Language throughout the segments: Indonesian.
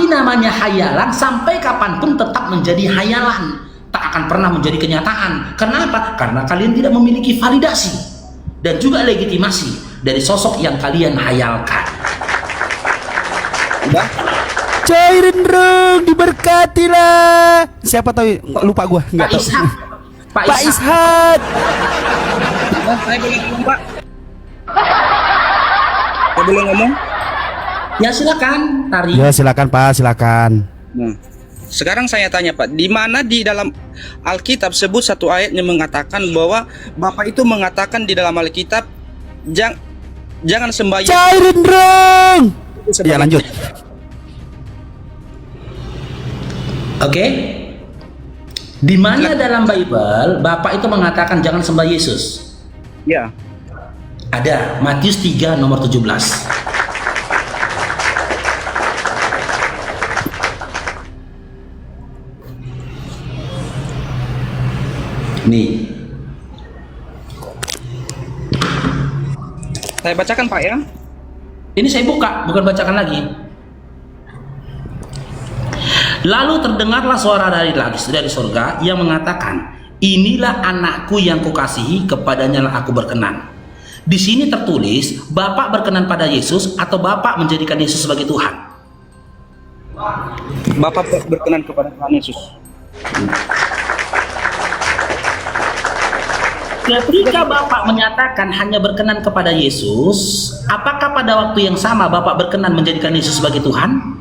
Tapi namanya hayalan sampai kapanpun tetap menjadi hayalan, tak akan pernah menjadi kenyataan. Kenapa? Karena kalian tidak memiliki validasi dan juga legitimasi dari sosok yang kalian hayalkan. Udah? Cairin dong, diberkatilah. Siapa tahu, lupa gua, enggak tahu. Ishak. Pak Ishak. Saya boleh ngomong, Pak? Saya boleh ngomong? Ya silakan, Tari. Ya silakan Pak, silakan. Nah, sekarang saya tanya Pak, di mana di dalam Alkitab sebut satu ayat yang mengatakan bahwa Bapak itu mengatakan di dalam Alkitab jangan sembah Yesus. Cairin dong. Ya lanjut. Oke. Di mana dalam Bible Bapak itu mengatakan jangan sembah Yesus? Ya. Ada, Matius 3 nomor 17. Nih. Saya bacakan Pak ya. Ini saya buka, bukan bacakan lagi. Lalu terdengarlah suara dari surga yang mengatakan, inilah anakku yang kukasihi, kepadanya lah aku berkenan. Di sini tertulis, Bapak berkenan pada Yesus atau Bapak menjadikan Yesus sebagai Tuhan? Bapak berkenan kepada Tuhan Yesus. Ketika Bapak menyatakan hanya berkenan kepada Yesus, apakah pada waktu yang sama Bapak berkenan menjadikan Yesus sebagai Tuhan?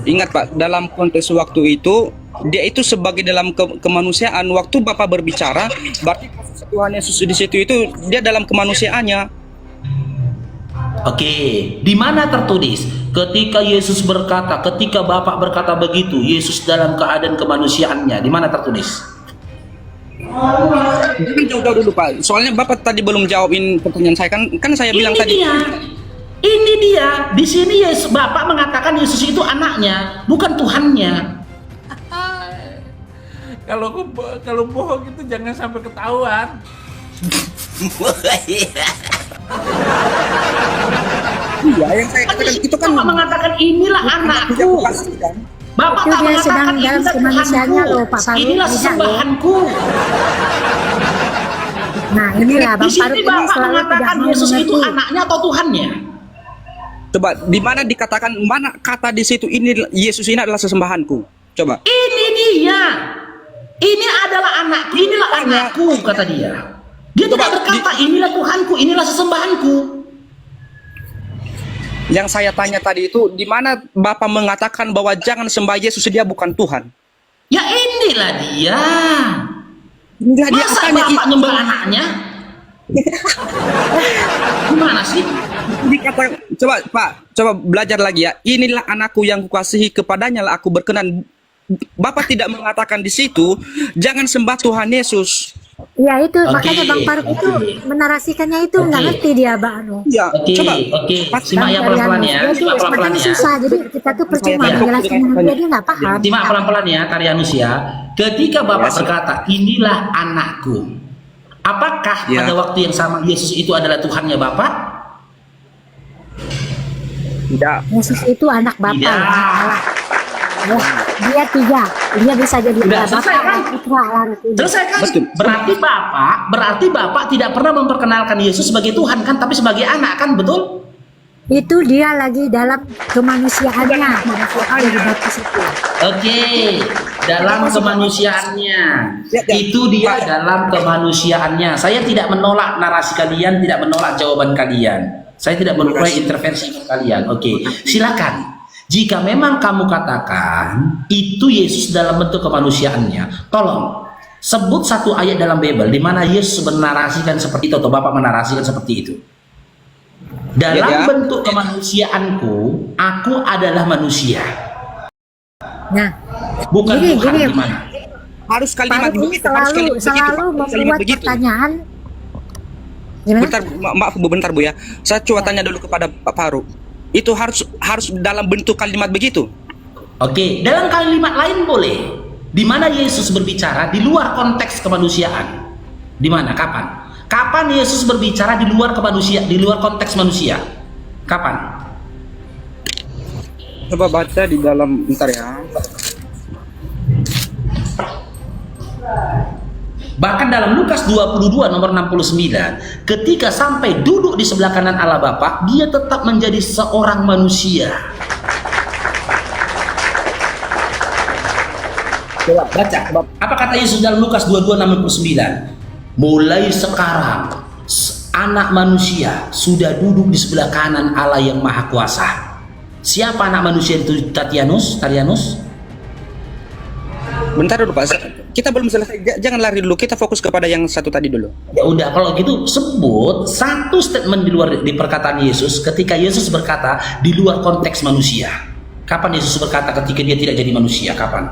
Ingat Pak, dalam konteks waktu itu, dia itu sebagai dalam kemanusiaan. Waktu Bapak berbicara, berarti Tuhan Yesus di situ itu dia dalam kemanusiaannya. Oke, di mana tertulis ketika Yesus berkata, ketika Bapak berkata begitu, Yesus dalam keadaan kemanusiaannya, di mana tertulis? Jangan jauh-jauh dulu Pak, soalnya Bapak tadi belum jawabin pertanyaan saya kan saya bilang tadi. Ini dia, di sini Yesus, Bapak mengatakan Yesus itu anaknya, bukan Tuhannya. Kalau bohong itu jangan sampai ketahuan. Iya, yang saya katakan itu kan Bapak mengatakan inilah anakku. Bapak itu tak dia sedang mengatakan dalam inilah kemanusiaannya Tuhanku, loh Pak Faruk. inilah Tidak, loh. sembahanku. Nah inilah Di Bang sini Faruk ini Bapak selalu tidak mengatakan mau Yesus itu mengerti. anaknya atau Tuhannya? coba di mana dikatakan, mana kata di situ ini Yesus ini adalah sesembahanku. Coba. Ini dia. Ini adalah anakku, inilah anakku, kata dia. Dia Coba, tidak berkata inilah Tuhanku, inilah sesembahanku. Yang saya tanya tadi itu di mana Bapak mengatakan bahwa jangan sembah Yesus, dia bukan Tuhan. Ya inilah dia. Inilah dia Masa katanya, Bapak nyembah anaknya? Gimana sih? dikata, coba Pak, coba belajar lagi ya. Inilah anakku yang kukasihi, kepadanya lah aku berkenan. Bapak tidak mengatakan di situ jangan sembah Tuhan Yesus. Ya itu Oke, makanya Bang Faruk itu menarasikannya itu nggak Oke. ngerti dia Bang Anu. Ya, Oke, coba. oke. Pas- Simak ya pelan-pelan ya. Jadi Simak pelan-pelan makanya ya. susah, jadi kita tuh percuma Saya menjelaskan takut dia nggak paham. Simak pelan-pelan ya, Karyanus ya. Ketika Bapak Ya, berkata, inilah anakku. Apakah Ya. pada waktu yang sama Yesus itu adalah Tuhannya Bapak? Tidak. Yesus itu anak Bapak. Tidak. Ya, salah. Ya, dia tiga, dia bisa jadi Sudah anak selesai, Bapak kan? dan putra langsung. Selesai kan? Betul. Berarti Bapak tidak pernah memperkenalkan Yesus sebagai Tuhan kan, tapi sebagai anak kan, betul? Itu dia lagi dalam kemanusiaannya. Dari baptis itu. Oke, dalam kemanusiaannya. Ya, ya. Itu dia dalam kemanusiaannya. Saya tidak menolak narasi kalian, tidak menolak jawaban kalian. Saya tidak menolak intervensi kalian. Oke, silakan. Jika memang kamu katakan itu Yesus dalam bentuk kemanusiaannya, tolong sebut satu ayat dalam Bible di mana Yesus menarasikan seperti itu atau Bapak menarasikan seperti itu. Dalam Ya, ya. bentuk kemanusiaanku, aku adalah manusia, Nah, bukan Gini, Tuhan. gini. Gimana? Harus kalimat Faruk ini begitu, harus kalimat begitu, selalu Pak. Kalimat membuat begitu. pertanyaan. Gimana? Bentar, maaf Bu, bentar Bu ya. Saya coba tanya dulu kepada Pak Faruk. Itu harus dalam bentuk kalimat begitu. Oke, dalam kalimat lain boleh. Di mana Yesus berbicara di luar konteks kemanusiaan? Di mana? Kapan? Kapan Yesus berbicara di luar kemanusiaan, di luar konteks manusia? Kapan? Coba baca di dalam, bentar ya. Bahkan dalam Lukas 22 nomor 69, ketika sampai duduk di sebelah kanan Allah Bapa, dia tetap menjadi seorang manusia. Coba baca. Apa kata Yesus dalam Lukas 22 69? Mulai sekarang anak manusia sudah duduk di sebelah kanan Allah yang Maha Kuasa. Siapa anak manusia itu? Tarianus? Bentar dulu Pak, kita belum selesai. Jangan lari dulu, kita fokus kepada yang satu tadi dulu. Ya udah, kalau gitu sebut satu statement di luar di perkataan Yesus ketika Yesus berkata di luar konteks manusia. Kapan Yesus berkata ketika dia tidak jadi manusia? Kapan?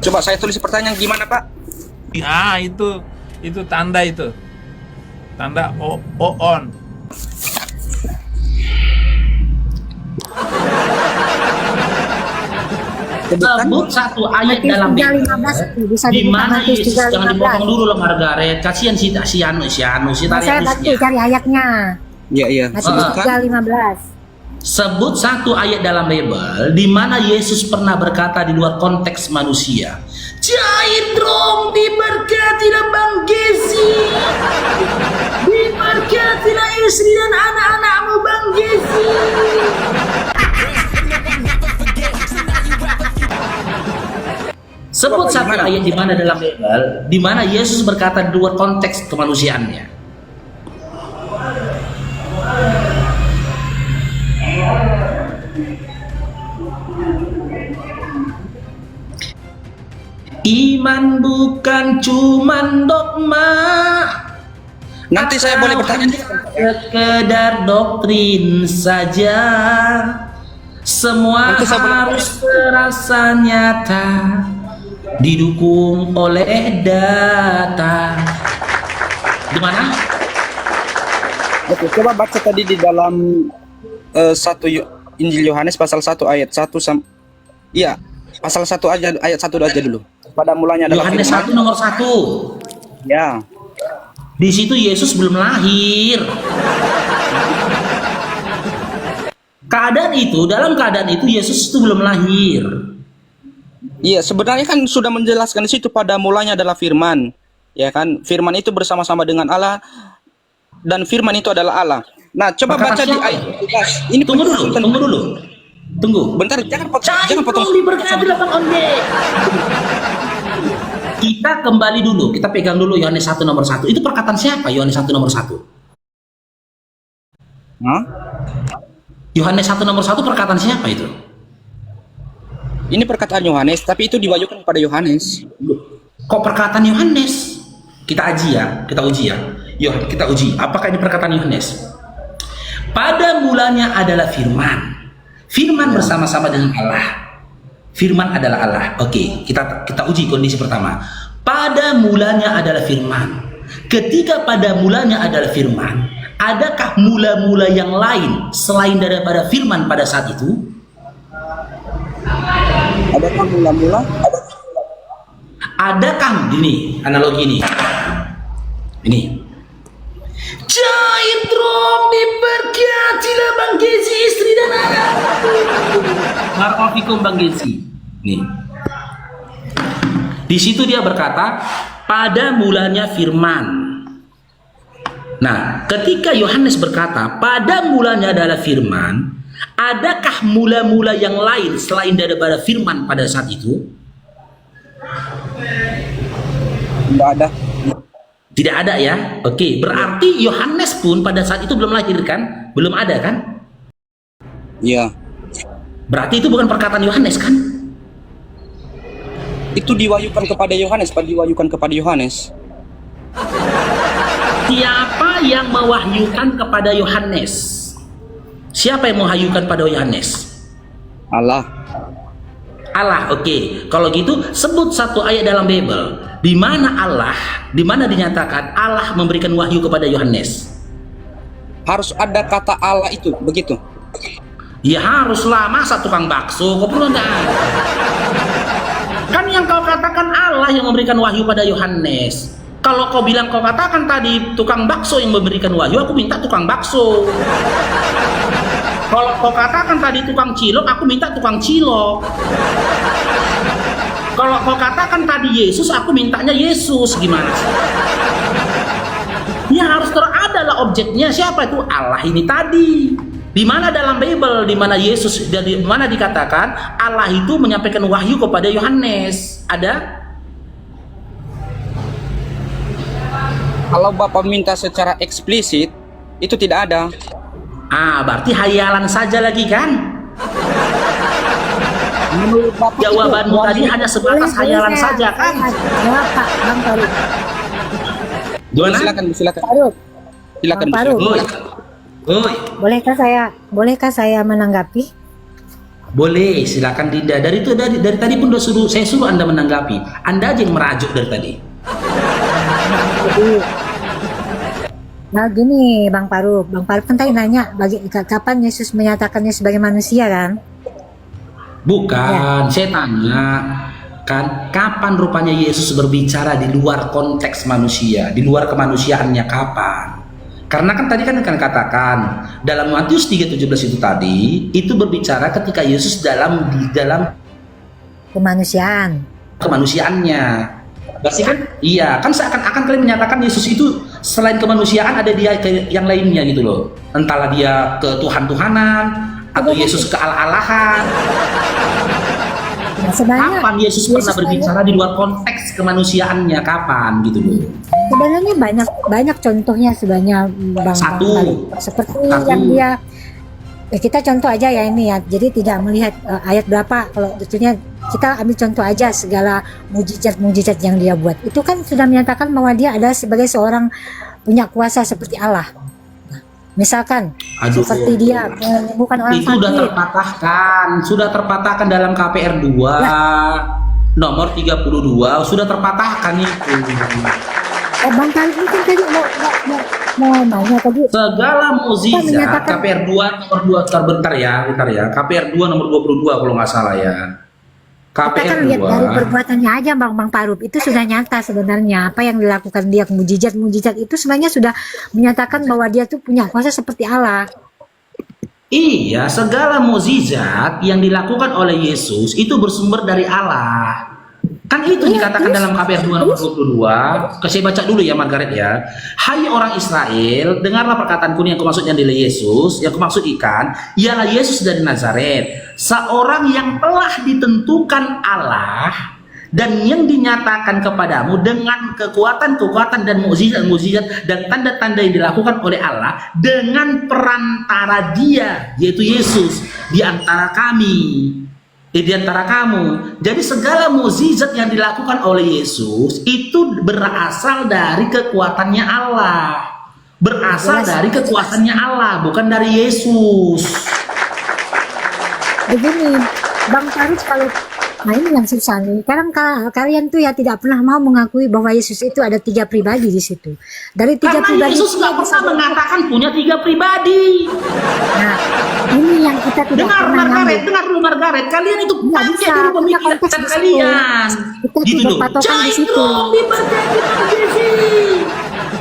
Coba saya tulis pertanyaan gimana Pak? Ah, itu tanda itu. Tanda on. Sebut satu ayat dalam Bible 3:15 bisa di dibuka mana Matius Yesus, jangan 3:15. dipotong dulu loh Margaret, kasihan si Anu, Saya Tarianusnya. bantu cari ayatnya. Iya. Matius 3:15. Sebut satu ayat dalam Bible di mana Yesus pernah berkata di luar konteks manusia. Cair dong, diberkatilah Bang Gezi, diberkatilah istri dan anak-anakmu Bang Gezi. Sebut satu ayat di mana dalam Bible di mana Yesus berkata di luar konteks kemanusiaannya. Iman bukan cuman dogma. Nanti saya boleh bertanya. Sekedar doktrin saja. Semua Nanti saya boleh harus terasa nyata, didukung oleh data. Gimana? Oke, coba baca tadi di dalam Injil Yohanes pasal 1 ayat 1 iya, pasal 1 aja, ayat 1 aja dulu. Pada mulanya adalah Yohanes 1 nomor 1. Ya. Di situ Yesus belum lahir. Dalam keadaan itu Yesus itu belum lahir. Iya, sebenarnya kan sudah menjelaskan di situ pada mulanya adalah firman. Ya kan? Firman itu bersama-sama dengan Allah dan firman itu adalah Allah. Nah, coba Perkataan baca di siapa? ayat 12. Ini Tunggu dulu. Tunggu. Bentar, jangan potong. Diberkati Bang Onde. Kita kembali dulu, kita pegang dulu Yohanes 1 nomor 1. Itu perkataan siapa Yohanes 1 nomor 1? Hah? Yohanes 1 nomor 1 perkataan siapa itu? Ini perkataan Yohanes, tapi itu diwahyukan kepada Yohanes. Kok perkataan Yohanes? Kita uji ya. Kita uji. Apakah ini perkataan Yohanes? Pada mulanya adalah firman. Firman bersama-sama dengan Allah. Firman adalah Allah. Oke, kita uji kondisi pertama. Pada mulanya adalah firman. Ketika pada mulanya adalah firman, adakah mula-mula yang lain selain daripada firman pada saat itu? Adakah mula-mula? Adakah ini analogi ini? Ini. Cair dong, diberkatilah Bang Gezi istri dan anak. Barakallahu Bang Gezi. Nih. Di situ dia berkata, pada mulanya firman. Nah, ketika Yohanes berkata, pada mulanya adalah firman, adakah mula-mula yang lain selain daripada firman pada saat itu? Tidak ada. Tidak ada ya. Oke, berarti Yohanes pun pada saat itu belum lahir kan? Belum ada kan? Iya. Berarti itu bukan perkataan Yohanes kan? Itu diwahyukan kepada Yohanes, Siapa yang mewahyukan kepada Yohanes? Siapa yang mewahyukan pada Yohanes? Allah. Allah. Oke. Kalau gitu sebut satu ayat dalam Bible di mana dinyatakan Allah memberikan wahyu kepada Yohanes. Harus ada kata Allah itu, begitu. Ya haruslah, masa tukang bakso kok perlu enggak? Kan yang kau katakan Allah yang memberikan wahyu pada Yohanes. Kalau kau bilang kau katakan tadi tukang bakso yang memberikan wahyu, aku minta tukang bakso. Kalau kau katakan tadi tukang cilok, aku minta tukang cilok. Kalau kau katakan tadi Yesus, aku mintanya Yesus. Gimana sih? Ya harus terada lah objeknya. Siapa itu? Allah ini tadi. Di mana dalam Bible, di mana Yesus, di mana dikatakan Allah itu menyampaikan wahyu kepada Yohanes? Ada? Kalau Bapak minta secara eksplisit, itu tidak ada. Berarti hayalan saja lagi kan? Menurut Bapak Jawabanmu itu, tadi hanya sebatas hayalan saja kan? Ya Pak, Bang Faruk. Gimana? Silakan. Faruk. Silakan. Bang Faruk. Oi. Bolehkah saya menanggapi? Boleh, silakan Dinda. Dari tadi pun saya suruh Anda menanggapi. Anda aja yang merajuk dari tadi. Nah gini Bang Faruk kan tadi nanya kapan Yesus menyatakannya sebagai manusia kan? Bukan, saya tanya kan kapan rupanya Yesus berbicara di luar konteks manusia, di luar kemanusiaannya kapan? Karena kan tadi kan katakan dalam Matius 3:17 itu tadi itu berbicara ketika Yesus dalam kemanusiaannya. Berarti kan iya kan seakan-akan kalian menyatakan Yesus itu selain kemanusiaan ada dia yang lainnya gitu loh. Entahlah dia ke Tuhan-Tuhanan atau Yesus ke Allah-Allahan. Nah, sebenarnya Kapan Yesus pernah berbicara di luar konteks kemanusiaannya kapan gitu loh. Sebenarnya banyak contohnya sebenarnya Bang Satu. Seperti yang dia kita contoh aja ya ini ya. Jadi tidak melihat ayat berapa, kalau tentunya kita ambil contoh aja segala mujizat yang dia buat. Itu kan sudah menyatakan bahwa dia adalah sebagai seorang punya kuasa seperti Allah. Nah, misalkan seperti dia menyembuhkan orang itu sakit. sudah terpatahkan dalam KPR 2 nomor 32 sudah terpatahkan itu. Bang Kali ini kan tadi mau nanya tadi. Segala mukjizat KPR 2 nomor 2 bentar ya. KPR 2 nomor 22 kalau nggak salah ya. Kita kan KPR lihat 2. dari perbuatannya aja Bang Faruk, itu sudah nyata sebenarnya apa yang dilakukan dia, mujizat itu sebenarnya sudah menyatakan bahwa dia tuh punya kuasa seperti Allah. Iya, segala mukjizat yang dilakukan oleh Yesus itu bersumber dari Allah. Kan itu dikatakan dalam KPR 2 nomor 22. Saya baca dulu ya Margaret ya. Hai orang Israel, dengarlah perkataanku yang kumaksud yang dari Yesus, yang kumaksud ikan, ialah Yesus dari Nazaret, seorang yang telah ditentukan Allah dan yang dinyatakan kepadamu dengan kekuatan dan mukjizat dan tanda-tanda yang dilakukan oleh Allah dengan perantara Dia, yaitu Yesus, di antara di antara kamu. Jadi segala mukjizat yang dilakukan oleh Yesus itu berasal dari kekuatannya Allah, berasal dari kekuasaannya Allah, bukan dari Yesus. Begini Bang Faruk, kalau nah ini yang susah nih. Sekarang kalian tuh ya tidak pernah mau mengakui bahwa Yesus itu ada 3 pribadi di situ. Dari 3 Karena pribadi Yesus nggak pernah mengatakan punya 3 pribadi. Nah, ini yang kita tidak pernah nyambung. Dengar dulu Margaret, kalian itu Nggak pakai bisa, dulu kita pemikiran konteks di situ. kalian. Kita Gitu tidak loh. patokan di situ.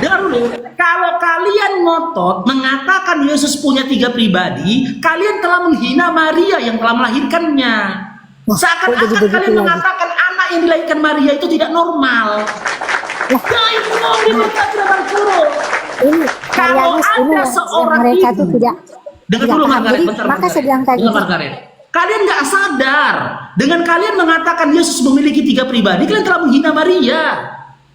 Jangan dengar dulu, kalau kalian ngotot mengatakan Yesus punya 3 pribadi, kalian telah menghina Maria yang telah melahirkannya. Wah, kok Seakan-akan jadi begitu kalian lagi? mengatakan anak yang dilahirkan Maria itu tidak normal. Ya itu mau diberkati dengan suruh. Ini Kalau kalian ini ada yang seorang mereka ibu, tuh tidak dengar tidak dulu paham. Margaret, Jadi, bentar. maka saya bilang tadi Dengar Margaret. Kalian nggak sadar dengan kalian mengatakan Yesus memiliki 3 pribadi, kalian telah menghina Maria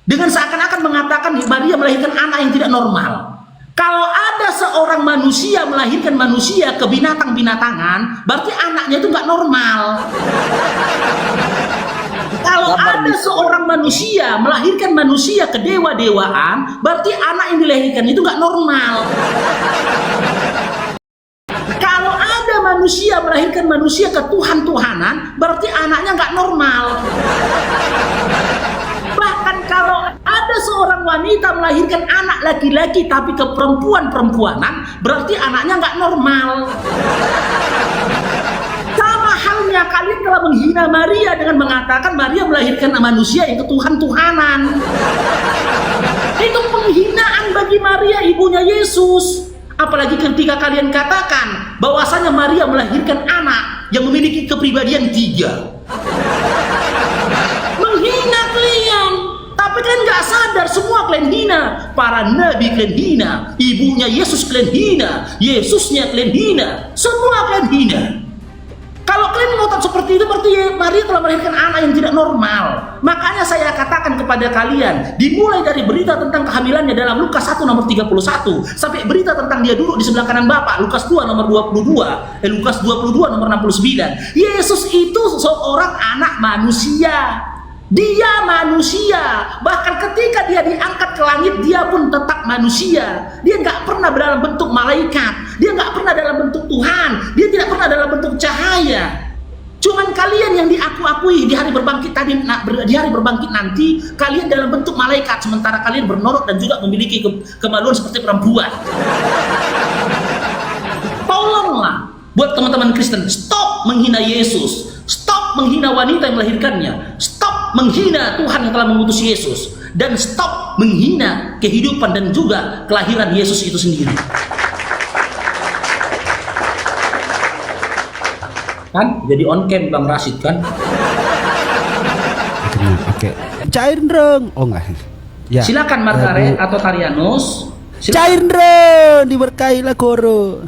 dengan seakan-akan mengatakan Maria melahirkan anak yang tidak normal. Kalau ada seorang manusia melahirkan manusia ke binatang-binatangan, berarti anaknya itu nggak normal. Kalau ada seorang manusia melahirkan manusia ke dewa-dewaan, berarti anak yang dilahirkan itu nggak normal. Kalau ada manusia melahirkan manusia ke Tuhan-Tuhanan, berarti anaknya nggak normal. Bahkan kalau ada seorang wanita melahirkan anak laki-laki tapi ke perempuan-perempuanan, berarti anaknya nggak normal. Sama halnya kalian telah menghina Maria dengan mengatakan Maria melahirkan manusia yang ke Tuhan-Tuhanan. Itu penghinaan bagi Maria, ibunya Yesus. Apalagi ketika kalian katakan bahwasanya Maria melahirkan anak yang memiliki kepribadian 3. Menghina kalian. Tapi kalian nggak sadar, semua kalian hina. Para nabi kalian hina, ibunya Yesus kalian hina, Yesusnya kalian hina, semua kalian hina. Kalau kalian ngotot seperti itu, berarti Maria telah melahirkan anak yang tidak normal. Makanya saya katakan kepada kalian, dimulai dari berita tentang kehamilannya dalam Lukas 1 nomor 31, sampai berita tentang dia duduk di sebelah kanan Bapa, Lukas 2 nomor 22, Lukas 22 nomor 69. Yesus itu seorang anak manusia. Dia manusia. Bahkan ketika dia diangkat ke langit, dia pun tetap manusia. Dia nggak pernah dalam bentuk malaikat. Dia nggak pernah dalam bentuk Tuhan. Dia tidak pernah dalam bentuk cahaya. Cuman kalian yang diakui di hari berbangkit tadi, di hari berbangkit nanti, kalian dalam bentuk malaikat, sementara kalian bernorok dan juga memiliki kemaluan seperti perempuan. Tolonglah buat teman-teman Kristen, stop menghina Yesus, stop menghina wanita yang melahirkannya, stop menghina Tuhan yang telah mengutus Yesus, dan stop menghina kehidupan dan juga kelahiran Yesus itu sendiri. Kan jadi on cam Bang Rashid kan? Oke. Cairin dong. Oh enggak. Ya. Silakan Margaret atau Tarianus. Cairin dong, diberkahilah koro.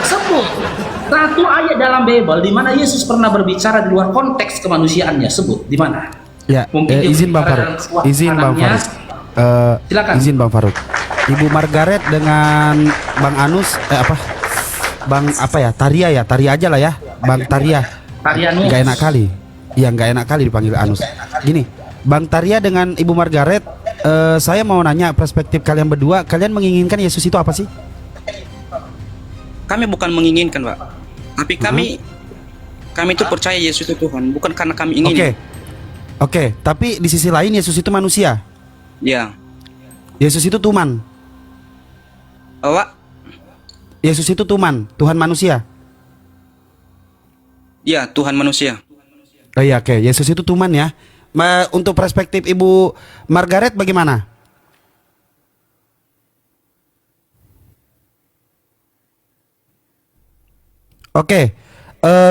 Sebut satu ayat dalam Bible di mana Yesus pernah berbicara di luar konteks kemanusiaannya. Sebut di mana? Ya, Mungkin dia izin Bang berbicara Faruk. dalam sebuah Izin Bang anaknya. Faruk. Silakan. Izin Bang Faruk. Ibu Margaret dengan Bang Anus Bang apa ya? Taria ya, Taria aja lah ya. Bang Taria. Tarianus. Nggak enak kali. Iya, nggak enak kali dipanggil Anus. Gini, Bang Taria dengan Ibu Margaret, saya mau nanya perspektif kalian berdua. Kalian menginginkan Yesus itu apa sih? Kami bukan menginginkan, Pak. Tapi kami itu percaya Yesus itu Tuhan, bukan karena kami ingin. Oke, tapi di sisi lain Yesus itu manusia. Ya. Yesus itu Tuhan. Pak. Yesus itu Tuhan, Tuhan manusia. Ya, Tuhan manusia. Oh iya, oke. Yesus itu Tuhan ya. Untuk perspektif Ibu Margaret bagaimana? Oke.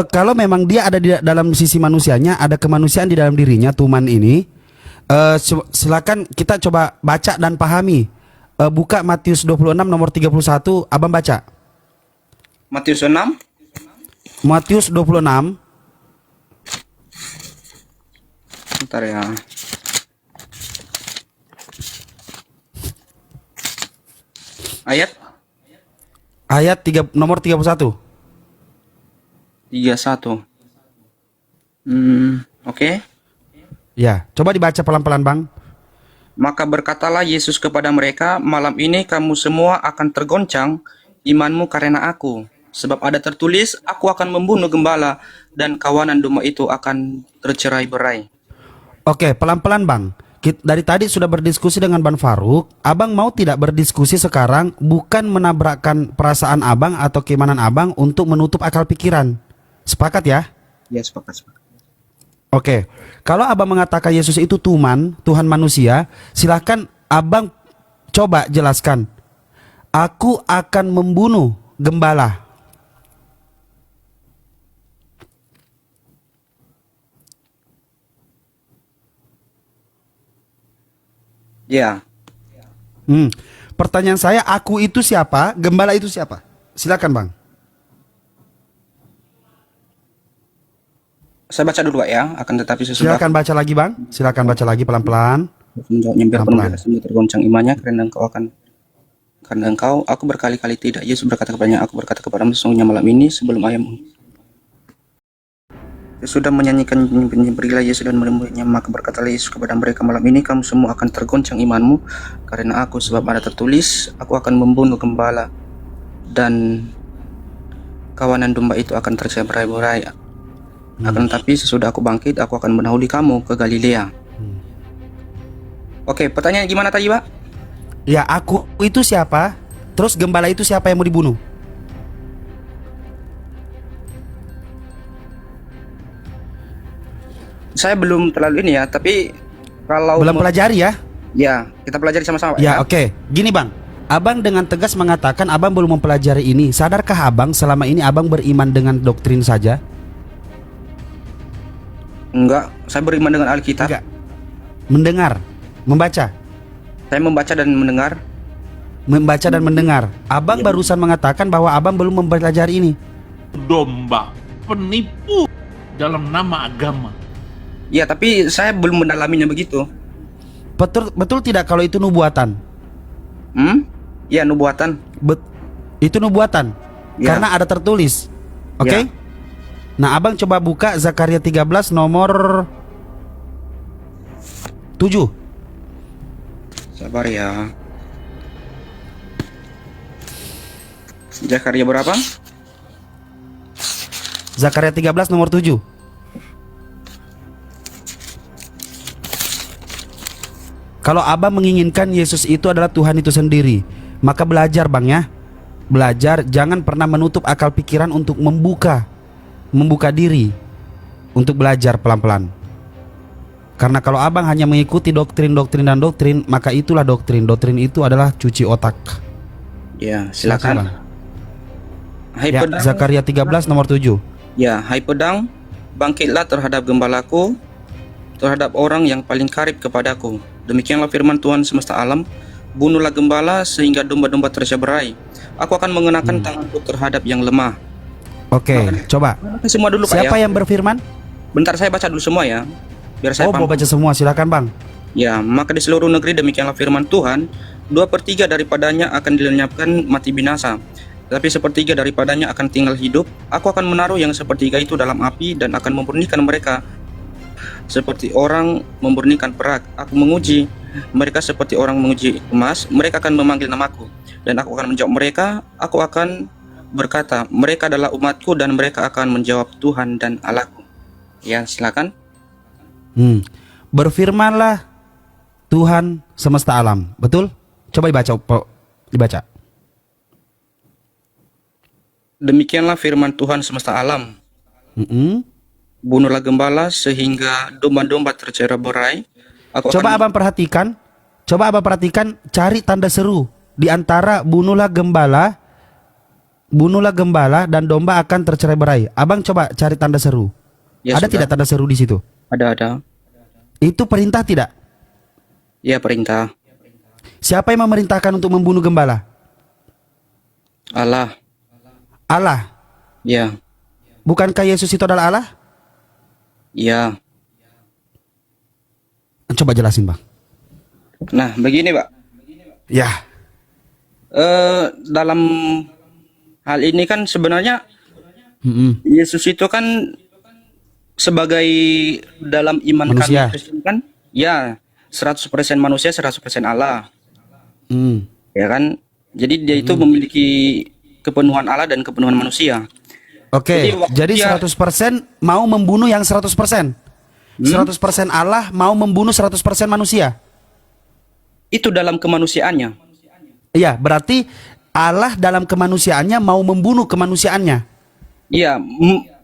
Kalau memang dia ada di dalam sisi manusianya, ada kemanusiaan di dalam dirinya, Tuhan ini, silakan kita coba baca dan pahami. Buka Matius 26 nomor 31, Abang baca. Matius 6. Matius 26. Bentar ya. Ayat Nomor 31. 31. Oke. Ya, coba dibaca pelan-pelan, Bang. Maka berkatalah Yesus kepada mereka, malam ini kamu semua akan tergoncang imanmu karena aku. Sebab ada tertulis, aku akan membunuh gembala dan kawanan domba itu akan tercerai-berai. Oke, pelan-pelan Bang. Dari tadi sudah berdiskusi dengan Bang Faruk. Abang mau tidak berdiskusi sekarang bukan menabrakkan perasaan Abang atau keimanan Abang untuk menutup akal pikiran. Sepakat ya? Ya, sepakat. Oke, kalau Abang mengatakan Yesus itu Tuhan manusia, silakan Abang coba jelaskan. Aku akan membunuh gembala. Ya. Pertanyaan saya, aku itu siapa? Gembala itu siapa? Silakan Bang. Saya baca dulu ya, akan tetapi sesudah Silakan baca lagi Bang. Silakan baca lagi pelan-pelan. menjawabnya biarpun Pelan-pelan. mereka semua tergoncang imannya karena engkau aku berkali-kali tidak. Yesus berkata kepadanya, aku berkata kepadamu sesungguhnya malam ini sebelum ayam sudah menyanyikan berilah Yesus dan menyembahnya, maka berkatalah Yesus kepada mereka, malam ini kamu semua akan tergoncang imanmu karena aku, sebab ada tertulis, aku akan membunuh gembala dan kawanan domba itu akan tercerai-berai. Akan tetapi sesudah aku bangkit, aku akan mendahului kamu ke Galilea. Oke, pertanyaan gimana tadi, Pak? Ya, aku itu siapa? Terus gembala itu siapa yang mau dibunuh? Saya belum terlalu ini ya, tapi kalau Belum pelajari ya? ya, kita pelajari sama-sama, Pak, Ya, oke. Gini Bang. Abang dengan tegas mengatakan abang belum mempelajari ini. Sadarkah abang selama ini abang beriman dengan doktrin saja? Enggak, saya beriman dengan Alkitab. Enggak. Mendengar, membaca. Saya membaca dan mendengar. Membaca dan mendengar. Abang barusan mengatakan bahwa abang belum mempelajari ini. Domba, penipu dalam nama agama. Ya, tapi saya belum mendalaminya begitu. Betul tidak kalau itu nubuatan? Ya, nubuatan. Itu nubuatan. Ya. Karena ada tertulis. Oke? Ya. Nah, abang coba buka Zakaria 13 nomor 7. Sabar ya. Zakaria berapa? Zakaria 13 nomor 7. Kalau abang menginginkan Yesus itu adalah Tuhan itu sendiri, maka belajar bang ya. Belajar, jangan pernah menutup akal pikiran untuk membuka diri untuk belajar pelan-pelan. Karena kalau abang hanya mengikuti doktrin, maka itulah doktrin. Doktrin itu adalah cuci otak. Ya, silakan. Bang. Hai Ya, pedang. Zakaria 13 nomor 7. Ya, hai pedang, bangkitlah terhadap gembalaku, terhadap orang yang paling karib kepadaku. Demikianlah firman Tuhan semesta alam. Bunuhlah gembala sehingga domba-domba terceberai. Aku akan mengenakan tanganku terhadap yang lemah. Oke, coba. Semua dulu Pak Siapa ya. yang berfirman? Bentar saya baca dulu semua ya. Biar saya Oh, mau paham. baca semua, silakan bang. Ya, maka di seluruh negeri demikianlah firman Tuhan, 2/3 daripadanya akan dilenyapkan mati binasa, tapi 1/3 daripadanya akan tinggal hidup. Aku akan menaruh yang 1/3 itu dalam api dan akan memurnikan mereka seperti orang memurnikan perak. Aku menguji mereka seperti orang menguji emas. Mereka akan memanggil namaku dan aku akan menjawab mereka. Aku akan berkata, mereka adalah umatku, dan mereka akan menjawab, Tuhan dan Allahku. Ya, silakan. Berfirmanlah Tuhan semesta alam. Betul? Coba dibaca. Demikianlah firman Tuhan semesta alam. Bunuhlah gembala sehingga domba-domba tercerai-berai. Coba abang perhatikan. Cari tanda seru di antara bunuhlah gembala dan domba akan tercerai-berai. Abang coba cari tanda seru. Ya, Ada sudah. tidak tanda seru di situ? Ada. Itu perintah tidak? Ya, perintah. Siapa yang memerintahkan untuk membunuh gembala? Allah. Allah. Ya. Bukankah Yesus itu adalah Allah? Ya. Coba jelasin bang. Nah, begini Pak. Ya. Dalam hal ini kan sebenarnya Yesus itu kan sebagai dalam iman Manusia. kami Kristen kan, ya 100% manusia, 100% Allah. Ya kan? Jadi dia itu memiliki kepenuhan Allah dan kepenuhan manusia. Oke, jadi dia- 100% mau membunuh yang 100%. 100% Allah mau membunuh 100% manusia. Itu dalam kemanusiaannya. Iya, berarti Allah dalam kemanusiaannya mau membunuh kemanusiaannya. Iya,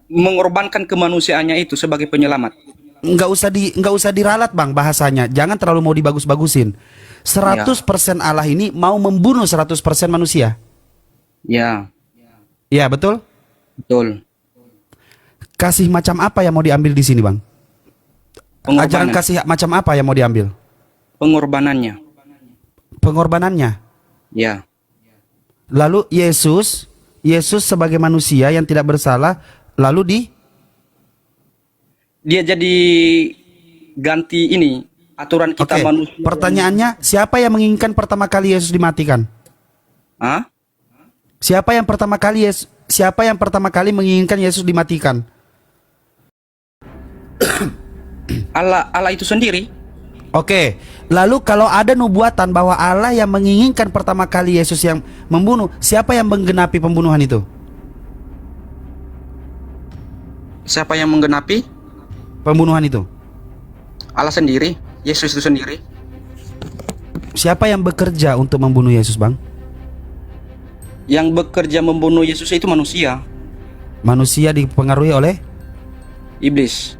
mengorbankan kemanusiaannya itu sebagai penyelamat. Nggak usah diralat bang bahasanya. Jangan terlalu mau dibagus-bagusin. 100% Allah ini mau membunuh 100% manusia. Ya, Iya betul. betul. Kasih macam apa yang mau diambil di sini bang? Ajaran Pengorbanan. kasih macam apa yang mau diambil? Pengorbanannya. Pengorbanannya. Ya. Lalu Yesus sebagai manusia yang tidak bersalah, lalu Dia jadi ganti ini aturan kita Oke, manusia. pertanyaannya, siapa yang menginginkan pertama kali Yesus dimatikan? Hah? Siapa yang pertama kali menginginkan Yesus dimatikan? Allah itu sendiri. Oke, lalu kalau ada nubuatan bahwa Allah yang menginginkan pertama kali Yesus yang membunuh, siapa yang menggenapi pembunuhan itu? Siapa yang menggenapi? Pembunuhan itu. Allah sendiri. Yesus itu sendiri. Siapa yang bekerja untuk membunuh Yesus, Bang? Yang bekerja membunuh Yesus itu manusia. Manusia dipengaruhi oleh Iblis.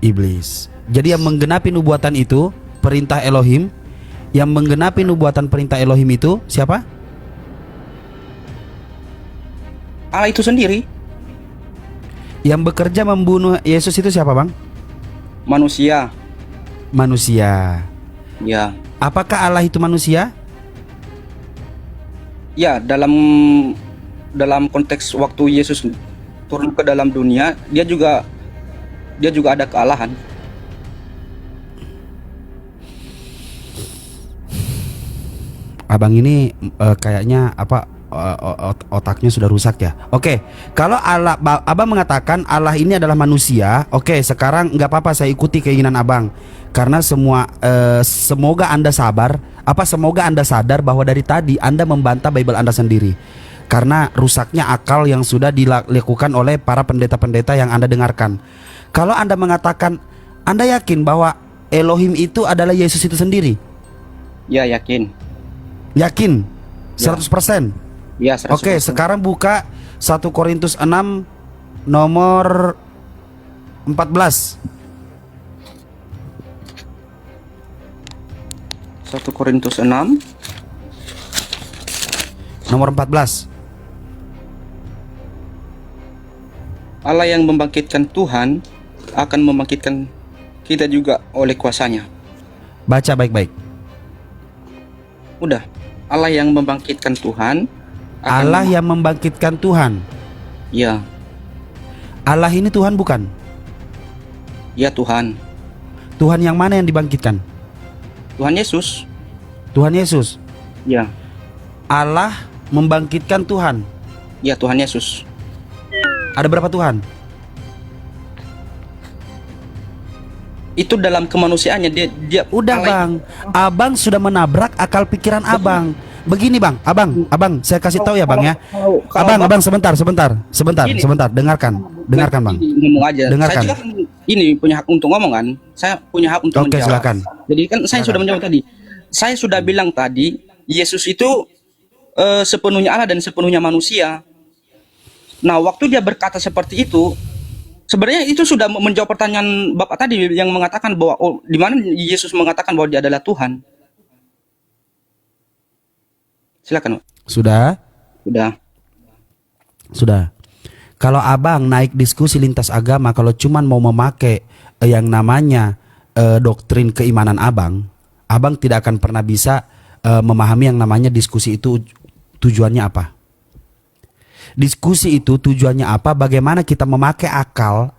iblis. Jadi yang menggenapi nubuatan itu perintah Elohim. Yang menggenapi nubuatan perintah Elohim itu siapa? Allah itu sendiri. Yang bekerja membunuh Yesus itu siapa, Bang? Manusia. Manusia. Ya. Apakah Allah itu manusia? Ya, dalam konteks waktu Yesus turun ke dalam dunia, dia juga ada kealahan. Abang ini kayaknya otaknya sudah rusak ya. Oke, kalau abang mengatakan Allah ini adalah manusia, oke, sekarang nggak apa-apa, saya ikuti keinginan abang. Karena semoga anda sadar bahwa dari tadi anda membantah Bible anda sendiri. Karena rusaknya akal yang sudah dilakukan oleh para pendeta-pendeta yang anda dengarkan. Kalau anda mengatakan, anda yakin bahwa Elohim itu adalah Yesus itu sendiri? Ya, yakin. Yakin? 100%? Ya, 100%. Oke, sekarang buka 1 Korintus 6 nomor 14. 1 Korintus 6 nomor 14. Allah yang membangkitkan Tuhan akan membangkitkan kita juga oleh kuasanya. Baca baik-baik. Udah. Allah yang membangkitkan Tuhan Allah yang membangkitkan Tuhan. Ya. Allah ini Tuhan bukan? Ya, Tuhan. Tuhan yang mana yang dibangkitkan? Tuhan Yesus. Tuhan Yesus. Ya. Allah membangkitkan Tuhan. Ya, Tuhan Yesus. Ada berapa Tuhan? Itu dalam kemanusiaannya dia Udah Allah. Bang, abang sudah menabrak akal pikiran abang. Begini Bang, abang, saya kasih tahu ya Bang ya. Kalau Abang, sebentar, Gini. dengarkan Bang. Ngomong aja. Dengarkan. Saya juga kan ini punya hak untuk ngomong kan. Saya punya hak untuk Oke, menjawab. silakan. Jadi kan saya sudah menjawab tadi. Saya sudah bilang tadi, Yesus itu sepenuhnya Allah dan sepenuhnya manusia. Nah, waktu dia berkata seperti itu, sebenarnya itu sudah menjawab pertanyaan Bapak tadi yang mengatakan bahwa di mana Yesus mengatakan bahwa dia adalah Tuhan. Silakan, Pak. Sudah? Sudah. Kalau abang naik diskusi lintas agama, kalau cuman mau memakai yang namanya doktrin keimanan abang tidak akan pernah bisa memahami yang namanya diskusi itu tujuannya apa. Diskusi itu tujuannya apa? Bagaimana kita memakai akal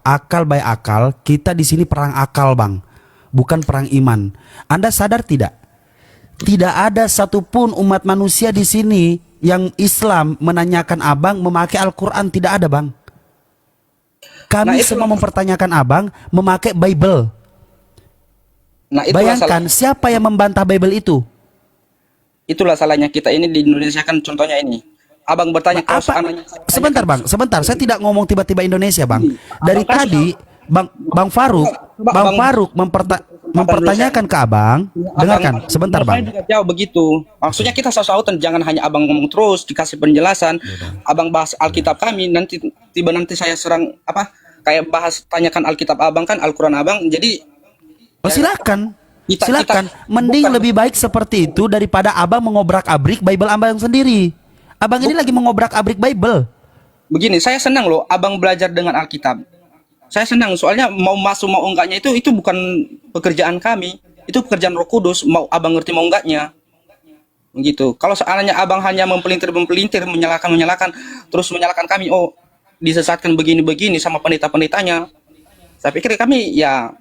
by akal. Kita di sini perang akal, Bang, bukan perang iman. Anda sadar tidak? Tidak ada satupun umat manusia di sini yang Islam menanyakan abang memakai Al-Quran. Tidak ada, Bang. Kami semua mempertanyakan abang memakai Bible. Nah, Bayangkan siapa yang membantah Bible itu? Itulah salahnya kita ini di Indonesia kan, contohnya ini. Abang bertanya kalau seandainya Sebentar Bang, saya tidak ngomong tiba-tiba Indonesia Bang. Dari tadi Bang Faruk mempertanyakan ke abang. Dengarkan, sebentar Bang. Saya juga jauh begitu. Maksudnya kita sautan, jangan hanya abang ngomong terus dikasih penjelasan. Abang bahas Alkitab kami, nanti saya serang kayak bahas tanyakan Alkitab abang kan, Al-Quran abang. Jadi silakan. Kita- Silakan. Mending lebih baik seperti itu daripada abang mengobrak-abrik Bible abang sendiri. Abang ini lagi mengobrak-abrik Bible. begini, saya senang loh abang belajar dengan Alkitab. Saya senang, soalnya mau masuk mau enggaknya itu bukan pekerjaan kami. Itu pekerjaan Roh Kudus, mau abang ngerti mau enggaknya. Begitu. Kalau seandainya abang hanya mempelintir, menyalahkan, terus menyalahkan kami, disesatkan begini-begini sama pendeta-pendetanya. Saya pikir kami ya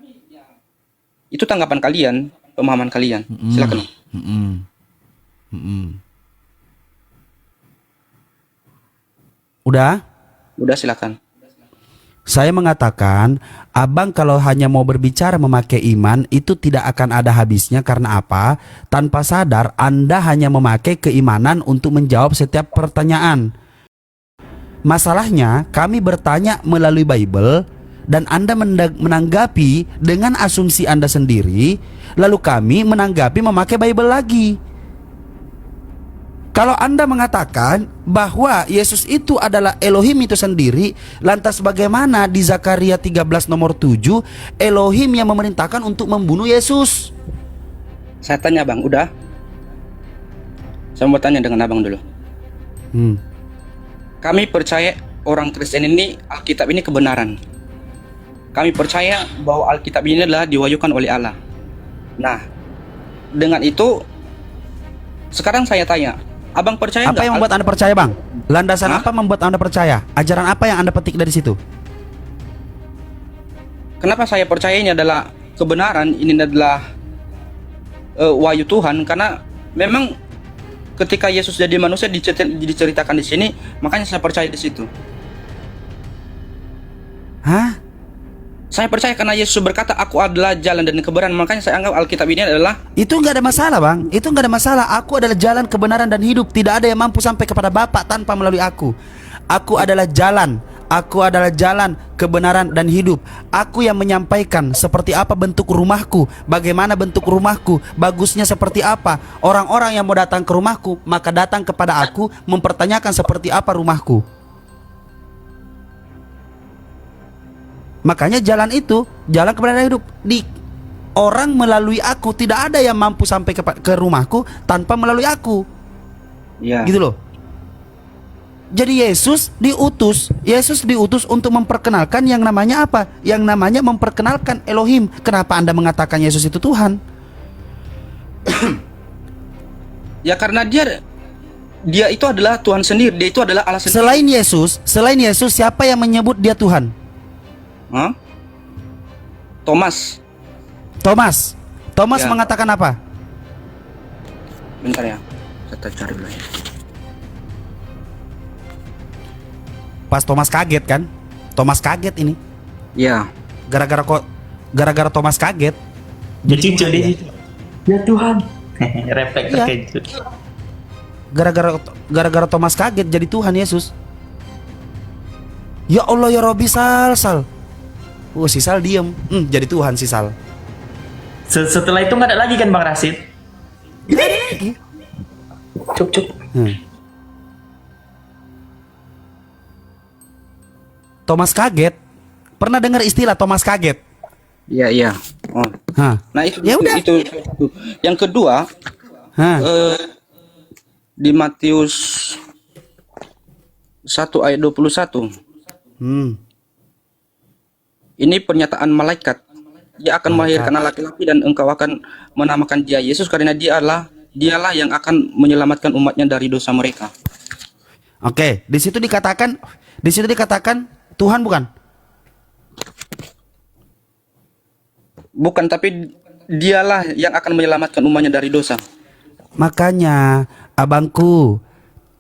itu tanggapan kalian, pemahaman kalian. Silakan. Udah? Udah, silakan. Saya mengatakan, abang kalau hanya mau berbicara memakai iman, itu tidak akan ada habisnya. Karena apa? Tanpa sadar, Anda hanya memakai keimanan untuk menjawab setiap pertanyaan. Masalahnya, kami bertanya melalui Bible, dan Anda menanggapi dengan asumsi Anda sendiri, lalu kami menanggapi memakai Bible lagi. Kalau Anda mengatakan bahwa Yesus itu adalah Elohim itu sendiri, lantas bagaimana di Zakaria 13 nomor 7 Elohim yang memerintahkan untuk membunuh Yesus? Saya tanya bang, udah? Saya mau tanya dengan abang dulu. kami percaya orang Kristen ini Alkitab ini kebenaran. Kami percaya bahwa Alkitab ini adalah diwahyukan oleh Allah. Nah, dengan itu sekarang saya tanya, Abang percaya Apa nggak yang membuat Anda percaya, Bang? Landasan Hah? apa membuat Anda percaya? Ajaran apa yang Anda petik dari situ? Kenapa saya percaya ini adalah kebenaran, ini adalah wahyu Tuhan? Karena memang ketika Yesus jadi manusia diceritakan di sini, makanya saya percaya di situ. Hah? Saya percaya karena Yesus berkata, aku adalah jalan dan kebenaran. Makanya saya anggap Alkitab ini adalah Itu nggak ada masalah, Bang. Itu nggak ada masalah. Aku adalah jalan, kebenaran, dan hidup. Tidak ada yang mampu sampai kepada Bapa tanpa melalui aku. Aku adalah jalan. Aku adalah jalan, kebenaran, dan hidup. Aku yang menyampaikan seperti apa bentuk rumahku, bagaimana bentuk rumahku, bagusnya seperti apa. Orang-orang yang mau datang ke rumahku, maka datang kepada aku mempertanyakan seperti apa rumahku. Makanya jalan itu, jalan kebenaran hidup. Orang melalui aku, tidak ada yang mampu sampai ke rumahku tanpa melalui aku. ya. Gitu loh. Jadi Yesus diutus untuk memperkenalkan yang namanya apa? Yang namanya memperkenalkan Elohim. Kenapa Anda mengatakan Yesus itu Tuhan? Ya karena dia itu adalah Tuhan sendiri, dia itu adalah Allah sendiri. Selain Yesus, siapa yang menyebut dia Tuhan? Hah? Thomas. Thomas Ya. mengatakan apa? Bentar ya, saya cari dulu ya. Pas Thomas kaget kan? Thomas kaget ini. Ya. Gara-gara Thomas kaget. Jadi cucu di situ. Ya Tuhan. Refleks Iya. terkejut. Gara-gara Thomas kaget jadi Tuhan Yesus. Ya Allah ya Robi Sal. Si Sal diem. Jadi Tuhan si Sal. Setelah itu nggak ada lagi kan Bang Rasid? Cuk. Thomas kaget. Pernah dengar istilah Thomas kaget? Iya. Oh. Hah. Nah itu Ya udah. itu. Yang kedua, Hah. di Matius 1 ayat 21. Ini pernyataan malaikat. Dia akan melahirkan laki-laki dan engkau akan menamakan dia Yesus karena dialah yang akan menyelamatkan umatnya dari dosa mereka. Oke, di situ dikatakan Tuhan bukan? Bukan, tapi dialah yang akan menyelamatkan umatnya dari dosa. Makanya, abangku,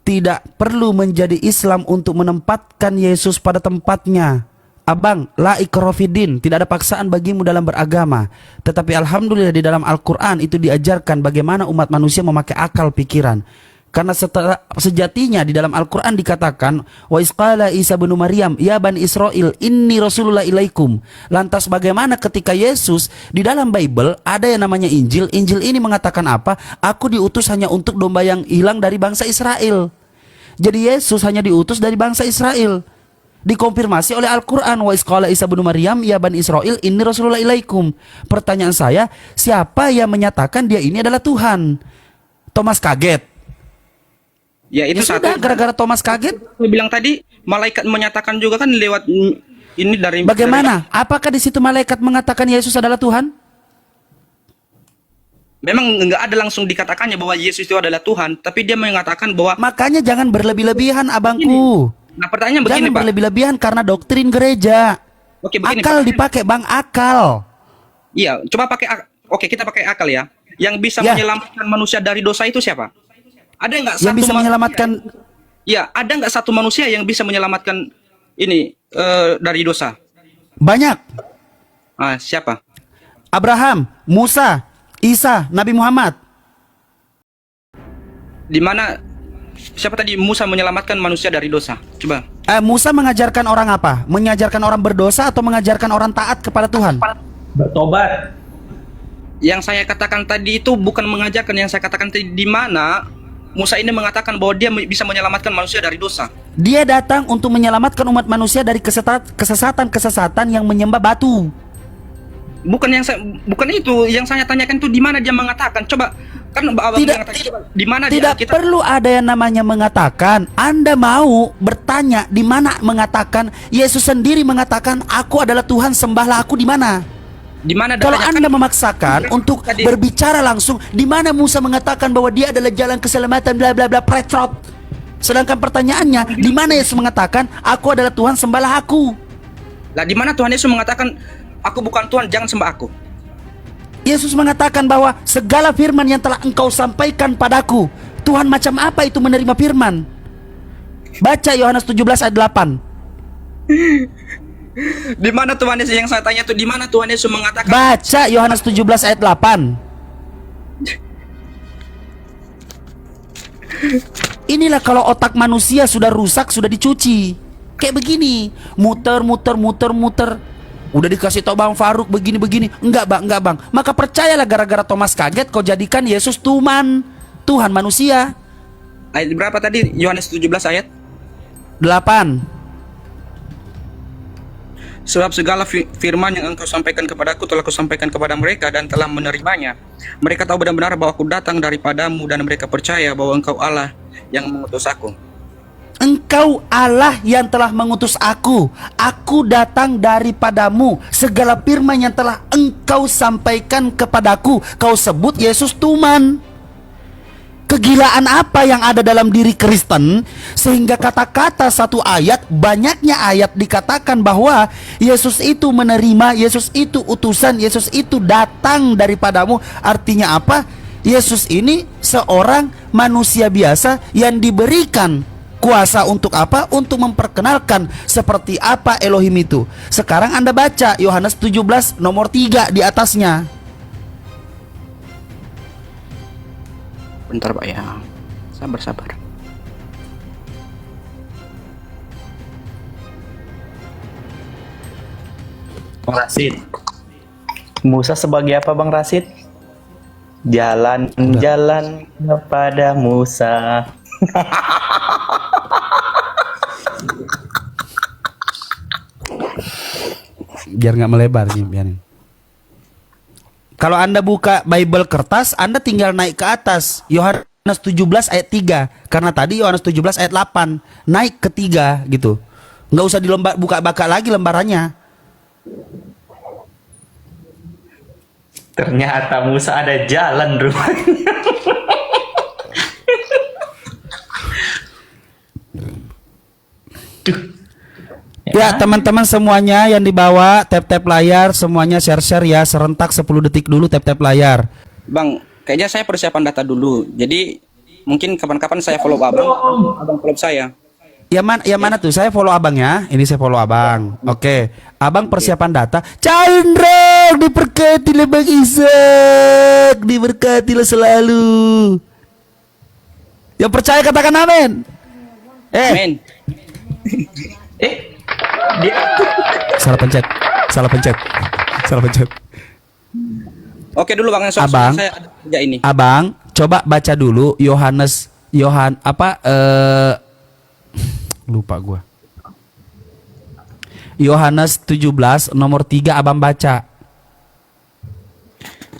tidak perlu menjadi Islam untuk menempatkan Yesus pada tempatnya. Abang, la ikraha fiddin, tidak ada paksaan bagimu dalam beragama. Tetapi alhamdulillah di dalam Al-Quran itu diajarkan bagaimana umat manusia memakai akal pikiran. Karena sejatinya di dalam Al-Quran dikatakan, wa isqala Isa bin Maryam, ya bani Israel, inni rasulullah ilaikum. Lantas bagaimana ketika Yesus di dalam Bible ada yang namanya Injil. Injil ini mengatakan apa? Aku diutus hanya untuk domba yang hilang dari bangsa Israel. Jadi Yesus hanya diutus dari bangsa Israel. Dikonfirmasi oleh Al-Quran, wa isqala Isa bin Maryam, ya bani Israel, inni rasulullah ilaikum. Pertanyaan saya, siapa yang menyatakan dia ini adalah Tuhan? Thomas kaget. Ya itu Ya satu. sudah, gara-gara Thomas kaget. Saya bilang tadi malaikat menyatakan juga kan lewat ini dari Bagaimana? Apakah di situ malaikat mengatakan Yesus adalah Tuhan? Memang nggak ada langsung dikatakannya bahwa Yesus itu adalah Tuhan, tapi dia mengatakan bahwa Makanya jangan berlebih-lebihan, abangku. nah pertanyaan begini Jangan Pak. berlebih-lebihan karena doktrin gereja. Oke begini Akal Pak. dipakai, Bang, akal. Iya, coba pakai oke kita pakai akal ya. Yang bisa Ya. menyelamatkan manusia dari dosa itu siapa? Ada nggak Yang bisa menyelamatkan Ya, ada nggak satu manusia yang bisa menyelamatkan ini dari dosa? banyak. Ah, siapa? Abraham, Musa, Isa, Nabi Muhammad. Di mana siapa tadi Musa menyelamatkan manusia dari dosa? Coba. Musa mengajarkan orang apa? Mengajarkan orang berdosa atau mengajarkan orang taat kepada Tuhan? Bertobat. Yang saya katakan tadi itu bukan mengajarkan, yang saya katakan tadi di mana Musa ini mengatakan bahwa dia bisa menyelamatkan manusia dari dosa. Dia datang untuk menyelamatkan umat manusia dari kesesatan-kesesatan yang menyembah batu. Bukan itu yang saya tanyakan itu di mana dia mengatakan. Coba Kan abang Tidak, mengatakan, di mana di tidak Alkitab? perlu ada yang namanya mengatakan. Anda mau bertanya di mana mengatakan? Yesus sendiri mengatakan, aku adalah Tuhan, sembahlah aku. Di mana? Di mana Kalau datanya? Anda Kan memaksakan untuk tadi- berbicara langsung, di mana Musa mengatakan bahwa dia adalah jalan keselamatan, bla bla bla, pretrot. Sedangkan pertanyaannya, di mana Yesus mengatakan, aku adalah Tuhan, sembahlah aku? Lah di mana Tuhan Yesus mengatakan, aku bukan Tuhan, jangan sembah aku. Yesus mengatakan bahwa segala firman yang telah engkau sampaikan padaku. Tuhan macam apa itu menerima firman? Baca Yohanes 17 ayat 8. Di mana Tuhan Yesus yang saya tanya itu, di mana Tuhan Yesus mengatakan? Baca Yohanes 17 ayat 8. Inilah kalau otak manusia sudah rusak, sudah dicuci. Kayak begini, muter. Udah dikasih tau Bang Faruk begini-begini. Enggak bang. Maka percayalah, gara-gara Thomas kaget kau jadikan Yesus Tuhan manusia. Ayat berapa tadi? Yohanes 17 ayat 8. Sebab segala firman yang engkau sampaikan kepadaku telah kusampaikan kepada mereka dan telah menerimanya. Mereka tahu benar-benar bahwa aku datang daripadamu dan mereka percaya bahwa engkau Allah yang mengutus aku. Engkau Allah yang telah mengutus aku. Aku datang daripadamu. Segala firman yang telah engkau sampaikan kepadaku, kau sebut Yesus Tuhan. Kegilaan apa yang ada dalam diri Kristen sehingga kata-kata satu ayat, banyaknya ayat dikatakan bahwa Yesus itu menerima, Yesus itu utusan, Yesus itu datang daripadamu. Artinya apa? Yesus ini seorang manusia biasa yang diberikan kuasa untuk apa? Untuk memperkenalkan seperti apa Elohim itu. Sekarang Anda baca Yohanes 17 nomor 3 di atasnya. Bentar Pak ya, sabar. Bang Rasid. Musa sebagai apa Bang Rasid? Jalan kepada Musa. Biar nggak melebar nih, biarin. Kalau Anda buka Bible kertas, Anda tinggal naik ke atas Yohanes 17 ayat 3. Karena tadi Yohanes 17 ayat 8. Naik ke 3 gitu. Nggak usah buka lagi lembarannya. Ternyata Musa ada jalan rumahnya. Ya teman-teman semuanya yang dibawa tap-tap layar, semuanya share-share ya. Serentak 10 detik dulu tap-tap layar. Bang, kayaknya saya persiapan data dulu. Jadi mungkin kapan-kapan saya follow abang follow saya. Yang mana tuh? Saya follow abang ya. Ini saya follow abang. Oke. Abang persiapan data. Chandra diberkatilah Bang Ishak, diberkatilah selalu. Yang percaya katakan amin. Amin. Dia Salah pencet. Oke dulu Bang, Abang. saya ada kerja ini. Abang, coba baca dulu lupa gua. Yohanes 17 nomor 3 abang baca.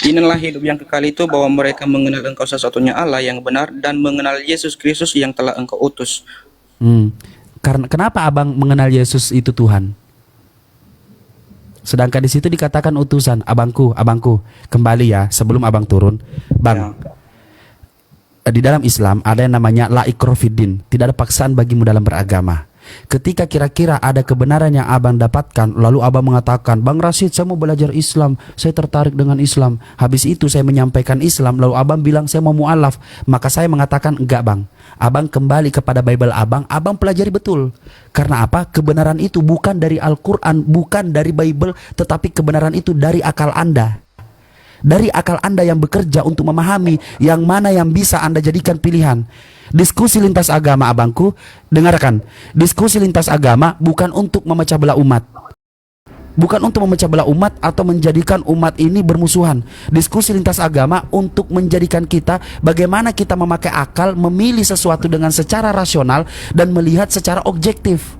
Inilah hidup yang kekal itu, bahwa mereka mengenal engkau satu-satunya Allah yang benar dan mengenal Yesus Kristus yang telah engkau utus. Karena kenapa abang mengenal Yesus itu Tuhan? Sedangkan di situ dikatakan utusan. Abangku, kembali ya sebelum abang turun, Bang. Di dalam Islam ada yang namanya la ikrah fiddin, tidak ada paksaan bagimu dalam beragama. Ketika kira-kira ada kebenaran yang abang dapatkan, lalu abang mengatakan, Bang Rasid, saya mau belajar Islam, saya tertarik dengan Islam. Habis itu saya menyampaikan Islam, lalu abang bilang saya mau mu'alaf. Maka saya mengatakan, enggak Bang, abang kembali kepada Bible abang pelajari betul. Karena apa? Kebenaran itu bukan dari Al-Quran, bukan dari Bible, tetapi kebenaran itu dari akal Anda. Dari akal Anda yang bekerja untuk memahami yang mana yang bisa Anda jadikan pilihan. Diskusi lintas agama abangku, dengarkan. Diskusi lintas agama bukan untuk memecah belah umat. Bukan untuk memecah belah umat atau menjadikan umat ini bermusuhan. Diskusi lintas agama untuk menjadikan kita bagaimana kita memakai akal, memilih sesuatu dengan secara rasional dan melihat secara objektif.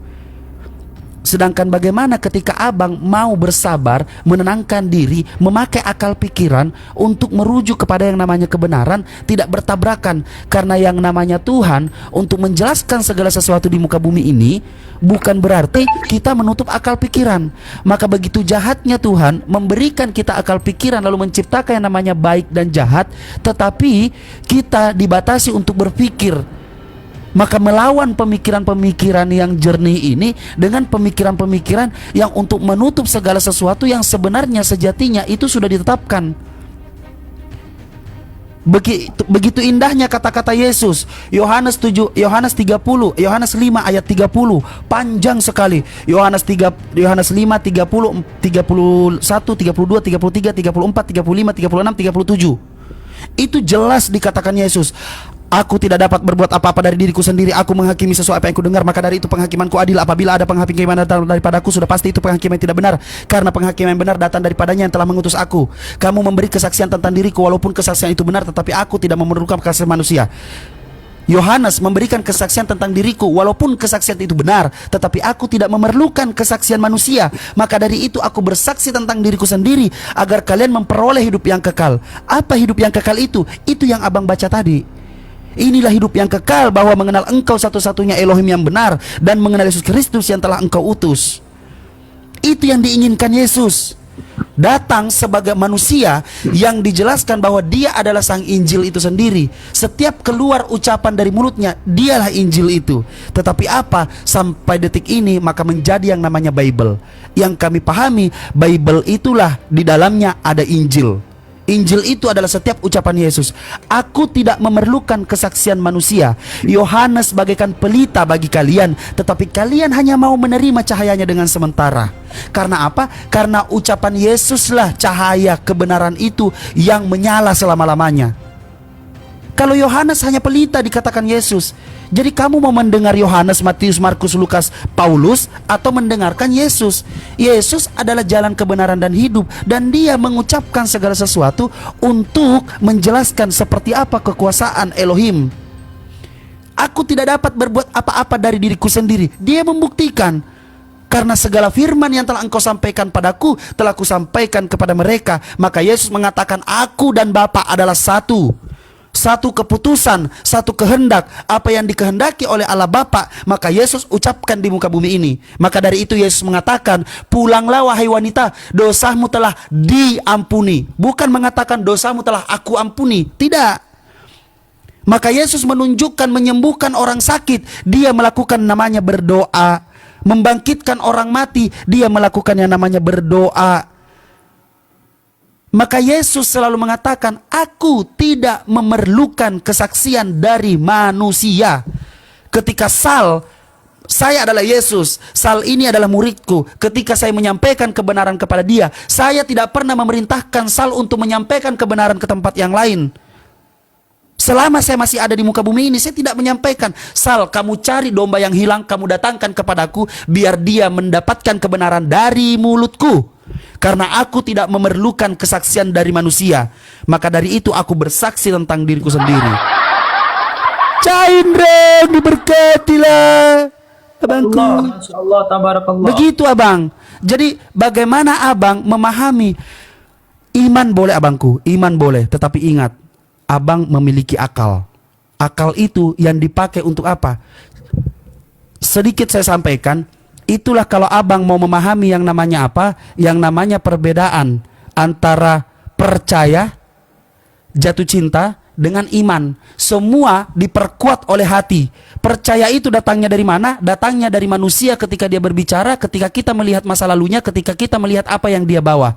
Sedangkan bagaimana ketika abang mau bersabar, menenangkan diri, memakai akal pikiran untuk merujuk kepada yang namanya kebenaran, tidak bertabrakan. Karena yang namanya Tuhan untuk menjelaskan segala sesuatu di muka bumi ini bukan berarti kita menutup akal pikiran. Maka begitu jahatnya Tuhan memberikan kita akal pikiran lalu menciptakan yang namanya baik dan jahat, tetapi kita dibatasi untuk berpikir. Maka melawan pemikiran-pemikiran yang jernih ini dengan pemikiran-pemikiran yang untuk menutup segala sesuatu yang sebenarnya sejatinya itu sudah ditetapkan. Begitu indahnya kata-kata Yesus. Yohanes 30, Yohanes 5 ayat 30, panjang sekali. Yohanes 5 30, 31, 32, 33, 34, 35, 36, 37. Itu jelas dikatakan Yesus. Aku tidak dapat berbuat apa-apa dari diriku sendiri. Aku menghakimi sesuatu apa yang ku dengar. Maka dari itu penghakimanku adil. Apabila ada penghakiman datang daripadaku, sudah pasti itu penghakiman yang tidak benar. Karena penghakiman yang benar datang daripadanya yang telah mengutus aku. Kamu memberi kesaksian tentang diriku, walaupun kesaksian itu benar, tetapi aku tidak memerlukan kesaksian manusia. Yohanes memberikan kesaksian tentang diriku, walaupun kesaksian itu benar, tetapi aku tidak memerlukan kesaksian manusia. Maka dari itu aku bersaksi tentang diriku sendiri, agar kalian memperoleh hidup yang kekal. Apa hidup yang kekal itu? Itu yang abang baca tadi. Inilah hidup yang kekal, bahwa mengenal engkau satu-satunya Elohim yang benar, dan mengenal Yesus Kristus yang telah engkau utus. Itu yang diinginkan Yesus. Datang sebagai manusia yang dijelaskan bahwa dia adalah sang Injil itu sendiri. Setiap keluar ucapan dari mulutnya, dialah Injil itu. Tetapi apa? Sampai detik ini maka menjadi yang namanya Bible. Yang kami pahami, Bible itulah di dalamnya ada Injil. Injil itu adalah setiap ucapan Yesus. Aku tidak memerlukan kesaksian manusia. Yohanes bagaikan pelita bagi kalian, tetapi kalian hanya mau menerima cahayanya dengan sementara. Karena apa? Karena ucapan Yesuslah cahaya kebenaran itu yang menyala selama-lamanya. Kalau Yohanes hanya pelita dikatakan Yesus. Jadi kamu mau mendengar Yohanes, Matius, Markus, Lukas, Paulus, atau mendengarkan Yesus? Yesus adalah jalan kebenaran dan hidup, dan dia mengucapkan segala sesuatu untuk menjelaskan seperti apa kekuasaan Elohim. Aku tidak dapat berbuat apa-apa dari diriku sendiri. Dia membuktikan. Karena segala firman yang telah engkau sampaikan padaku, telah kusampaikan kepada mereka. Maka Yesus mengatakan, aku dan Bapa adalah satu. Satu keputusan, satu kehendak. Apa yang dikehendaki oleh Allah Bapa, maka Yesus ucapkan di muka bumi ini. Maka dari itu Yesus mengatakan, pulanglah wahai wanita, dosamu telah diampuni. Bukan mengatakan dosamu telah aku ampuni. Tidak. Maka Yesus menunjukkan menyembuhkan orang sakit, dia melakukan namanya berdoa. Membangkitkan orang mati, dia melakukan yang namanya berdoa. Maka Yesus selalu mengatakan, aku tidak memerlukan kesaksian dari manusia. Ketika saya adalah Yesus, Sal ini adalah muridku. Ketika saya menyampaikan kebenaran kepada dia, saya tidak pernah memerintahkan Sal untuk menyampaikan kebenaran ke tempat yang lain. Selama saya masih ada di muka bumi ini, saya tidak menyampaikan, Sal, kamu cari domba yang hilang, kamu datangkan kepadaku, biar dia mendapatkan kebenaran dari mulutku. Karena aku tidak memerlukan kesaksian dari manusia. Maka dari itu aku bersaksi tentang diriku sendiri. Caindre, diberkatilah abangku. Masya Allah, tabarakallah. Begitu abang. Jadi bagaimana abang memahami? Iman boleh abangku, iman boleh. Tetapi ingat, abang memiliki akal. Akal itu yang dipakai untuk apa? Sedikit saya sampaikan. Itulah kalau abang mau memahami yang namanya apa? Yang namanya perbedaan antara percaya, jatuh cinta, dengan iman. Semua diperkuat oleh hati. Percaya itu datangnya dari mana? Datangnya dari manusia ketika dia berbicara, ketika kita melihat masa lalunya, ketika kita melihat apa yang dia bawa.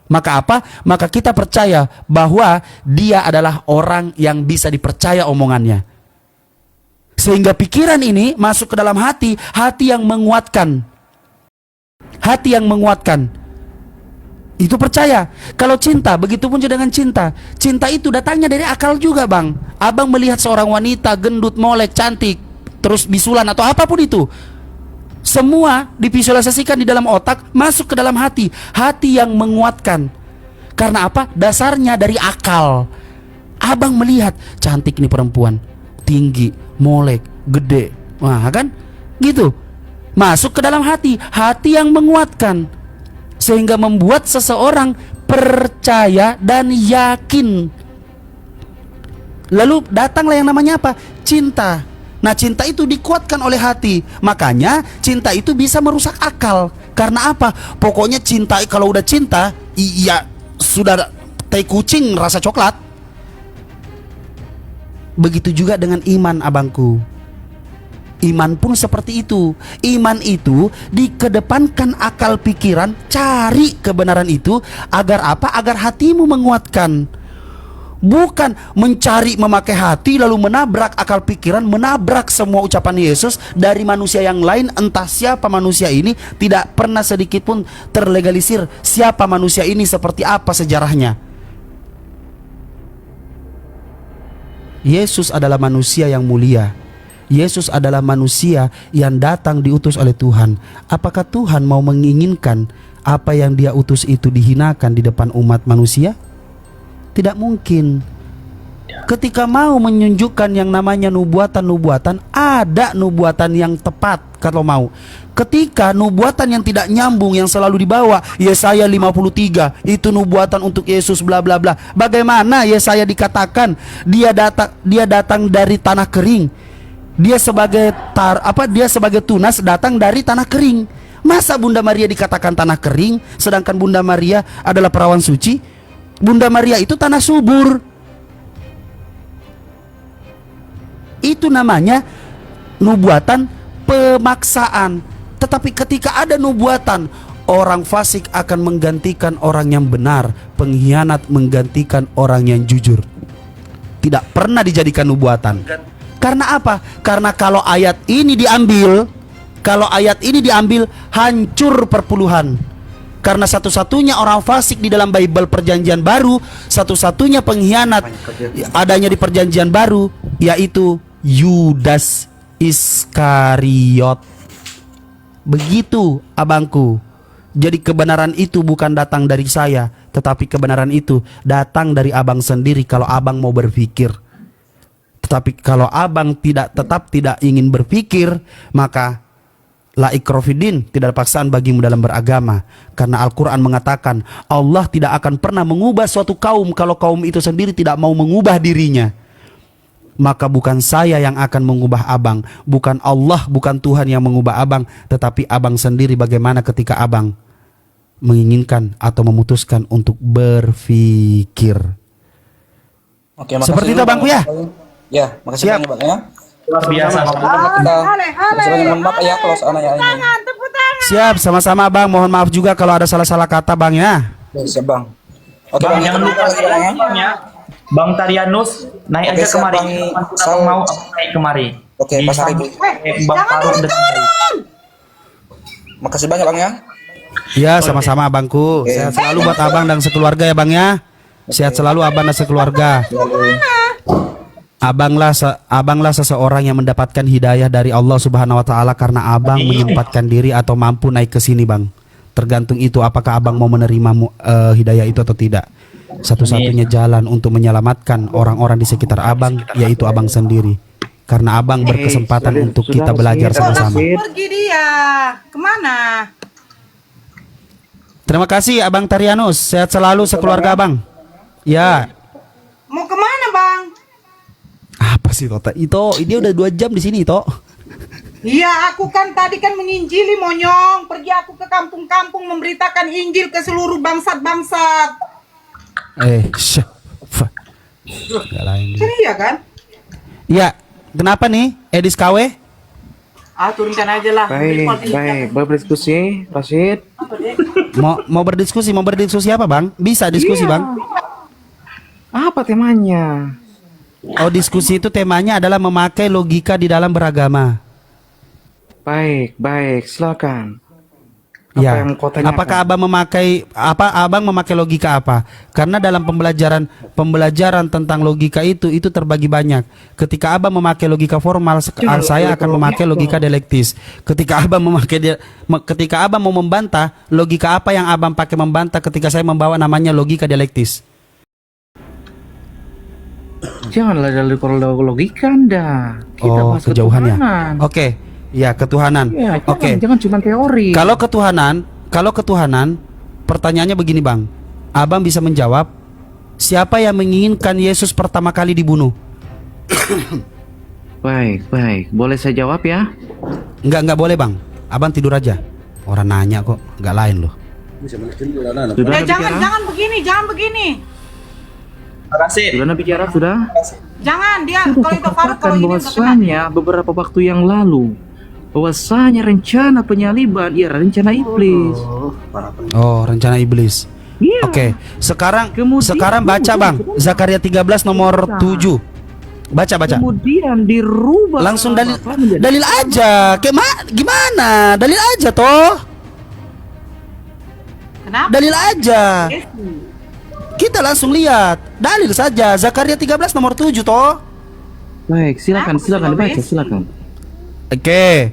Maka apa? Maka kita percaya bahwa dia adalah orang yang bisa dipercaya omongannya. Sehingga pikiran ini masuk ke dalam hati, hati yang menguatkan. Hati yang menguatkan. Itu percaya. Kalau cinta, begitu pun juga dengan cinta. Cinta itu datangnya dari akal juga bang. Abang melihat seorang wanita gendut, molek, cantik, terus bisulan atau apapun itu. Semua divisualisasikan di dalam otak, masuk ke dalam hati. Hati yang menguatkan. Karena apa? Dasarnya dari akal. Abang melihat, cantik nih perempuan, tinggi, molek, gede, wah kan, gitu. masuk ke dalam hati, hati yang menguatkan, sehingga membuat seseorang percaya dan yakin. Lalu datanglah yang namanya apa? Cinta. Nah, cinta itu dikuatkan oleh hati. Makanya cinta itu bisa merusak akal. Karena apa? Pokoknya cinta, kalau udah cinta, iya sudah tai kucing rasa coklat. Begitu juga dengan iman, abangku. Iman pun seperti itu. Iman itu dikedepankan akal pikiran, cari kebenaran itu agar apa? Agar hatimu menguatkan. Bukan mencari memakai hati lalu menabrak akal pikiran, menabrak semua ucapan Yesus dari manusia yang lain. Entah siapa manusia ini, tidak pernah sedikit pun terlegalisir siapa manusia ini, seperti apa sejarahnya. Yesus adalah manusia yang mulia. Yesus adalah manusia yang datang diutus oleh Tuhan. Apakah Tuhan mau menginginkan apa yang Dia utus itu dihinakan di depan umat manusia? Tidak mungkin. Ketika mau menunjukkan yang namanya nubuatan-nubuatan, ada nubuatan yang tepat kalau mau. Ketika nubuatan yang tidak nyambung yang selalu dibawa, Yesaya 53, itu nubuatan untuk Yesus bla bla bla. Bagaimana Yesaya dikatakan dia datang dari tanah kering. Dia sebagai dia sebagai tunas datang dari tanah kering. Masa Bunda Maria dikatakan tanah kering sedangkan Bunda Maria adalah perawan suci? Bunda Maria itu tanah subur. Itu namanya nubuatan pemaksaan. Tetapi ketika ada nubuatan, orang fasik akan menggantikan orang yang benar, pengkhianat menggantikan orang yang jujur. Tidak pernah dijadikan nubuatan. Karena apa? Karena kalau ayat ini diambil, hancur perpuluhan. Karena satu-satunya orang fasik di dalam Bible Perjanjian Baru, satu-satunya pengkhianat adanya di Perjanjian Baru, yaitu Yudas Iskariot. Begitu, abangku. Jadi kebenaran itu bukan datang dari saya, tetapi kebenaran itu datang dari abang sendiri kalau abang mau berpikir. Tetapi kalau abang tetap tidak ingin berpikir, maka la ikrofidin, tidak ada paksaan bagimu dalam beragama. Karena Al-Quran mengatakan Allah tidak akan pernah mengubah suatu kaum kalau kaum itu sendiri tidak mau mengubah dirinya. Maka bukan saya yang akan mengubah abang, bukan Allah, bukan Tuhan yang mengubah abang, tetapi abang sendiri bagaimana ketika abang menginginkan atau memutuskan untuk berpikir. Oke, seperti itu abangku ya. Ya, makasih banyak Bang ya. Luar biasa. Mohon maaf ya kalau seandainya ini. Siap, sama-sama Bang. Mohon maaf juga kalau ada salah-salah kata Bang ya. Siap Bang. Oke Bang, Bang, jangan lupa ya. Bang Tarianus naik aja kemari. Abang mau naik kemari. Oke, Pas Hari. Bang Faruk dan Makasih banyak Bang ya. Ya, sama-sama abangku. Sehat selalu buat abang dan sekeluarga ya Bang ya. Sehat selalu abang dan sekeluarga. Abanglah seseorang yang mendapatkan hidayah dari Allah Subhanahu wa taala karena abang menyempatkan diri atau mampu naik ke sini, Bang. Tergantung itu apakah abang mau menerima hidayah itu atau tidak. Satu-satunya jalan untuk menyelamatkan orang-orang di sekitar abang yaitu abang sendiri. Karena abang berkesempatan untuk kita belajar sama-sama. Pergi dia. Kemana? Terima kasih Abang Tarianus. Sehat selalu sekeluarga Abang. Ya. Mau kemana Bang? Apa sih Tota? Ito, ini udah 2 jam di sini Ito. Iya, aku kan tadi kan menginjili monyong. Pergi aku ke kampung-kampung memberitakan Injil ke seluruh bangsat-bangsat. Gak lain. Iya kan? Iya. Kenapa nih Edis KW? Turunkan aja lah. Baik, berdiskusi, Rashid. Mau berdiskusi apa Bang? Bisa diskusi Bang. Apa temanya? Oh, diskusi itu temanya adalah memakai logika di dalam beragama. Baik, silakan. Ya. Yang kau tanyakan? Apakah abang memakai logika apa? Karena dalam pembelajaran tentang logika itu terbagi banyak. Ketika abang memakai logika formal, saya akan memakai logika dialektis. Ketika abang mau membantah, logika apa yang abang pakai membantah ketika saya membawa namanya logika dialektis? Janganlah dari logika Anda. Kita bahas kejauhan ya. ketuhanan. Oke. Ya, ketuhanan. Ya, Oke. jangan cuma teori. Kalau ketuhanan, pertanyaannya begini, Bang. Abang bisa menjawab, siapa yang menginginkan Yesus pertama kali dibunuh? Baik, baik. Boleh saya jawab ya? Enggak boleh, Bang. Abang tidur aja. Orang nanya kok, enggak lain loh. Sudah Ya Anda bicara? jangan begini. Rasid. Sudah Anda bicara, sudah? Jangan dia Sudah kalau itu Faruk, kukatakan kalau ini udah kena. bahwasanya beberapa waktu yang lalu bahwasanya rencana penyaliban rencana iblis. Oh, rencana iblis. Iya. Oke, sekarang Kemudian- baca, Bang. Zakaria 13 nomor 7. Baca. Kemudian dirubah. Langsung dalil apa menjadi- dalil aja. Gimana? Dalil aja toh. Kenapa? Dalil aja. Kita langsung lihat. Dalil saja. Zakaria 13 nomor 7 toh. Baik, silakan dibaca, silakan. Oke.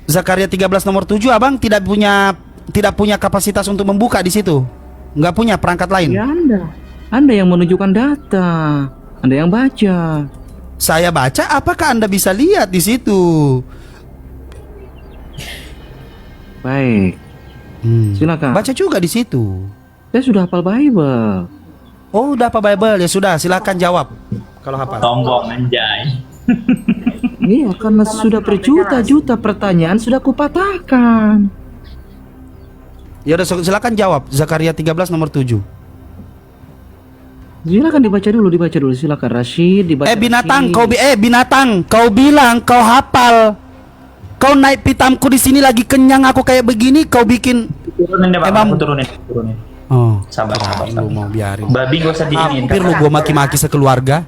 Zakaria 13 nomor 7, Abang tidak punya kapasitas untuk membuka di situ. Nggak punya perangkat lain. Ya Anda yang menunjukkan data. Anda yang baca. Saya baca, apakah Anda bisa lihat di situ? Baik, silakan. Baca juga di situ. Saya sudah hafal Bible. Oh, udah apa Bible? Ya sudah, silakan jawab. Kalau hafal. Sombong anjay. Iya, karena sudah berjuta-juta pertanyaan sudah kupatahkan. Ya udah, silakan jawab. Zakaria 13 nomor 7. Silakan dibaca dulu, silakan Rashid dibaca. Binatang, Rashid. binatang, kau bilang kau hafal. Kau naik pitamku di sini lagi kenyang aku kayak begini, kau bikin. Turunin deh bang, Emang- aku turunin. Oh, Sabar. lu mau biarin. Babi gak usah diinin. Hampir lu gua maki-maki sekeluarga.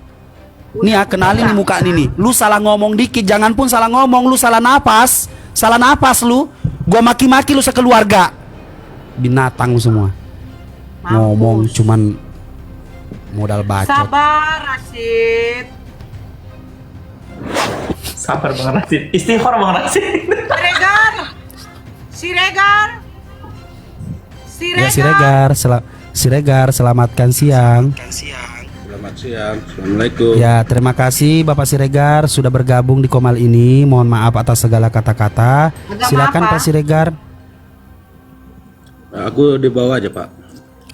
Nih ya, kenalin nih muka nih. Lu salah ngomong dikit, jangan pun salah ngomong, lu salah napas. Salah napas lu. Gua maki-maki lu sekeluarga. Binatang lu semua. Ngomong cuman modal bacot. Sabar, Rashid. Sabar bang Rasid. Istighfar bang Rasid. Siregar. Ya si Regar, selamatkan siang. Selamat siang. Assalamualaikum. Ya, terima kasih Bapak Siregar sudah bergabung di Komal ini. Mohon maaf atas segala kata-kata. Agama Silakan apa? Pak Siregar. Aku di bawah aja, Pak.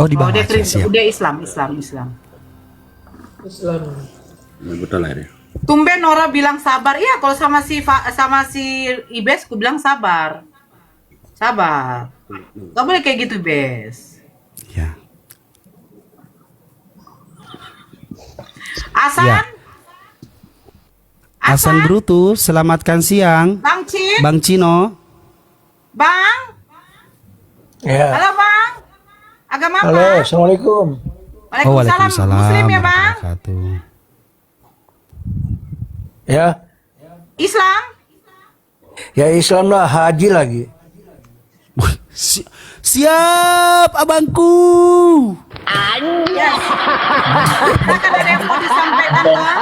Oh, di bawah. dia Siap. Islam. Betul lah ini. Tumben Nora bilang sabar. Iya, kalau sama si Ibes ku bilang sabar. Gak boleh kayak gitu, Bes. Ya. Hasan? Ya. Hasan Brutus, selamatkan siang. Bang Cip? Bang Cino. Bang? Ya. Halo, Bang. Agama apa? Halo, assalamualaikum. Oh, Waalaikumsalam. Muslim ya, Bang? Wabarakatuh. Ya, Islam? ya Islam lah, haji lagi. Siap, abangku. Akan ada yang mau disampaikan, Bang?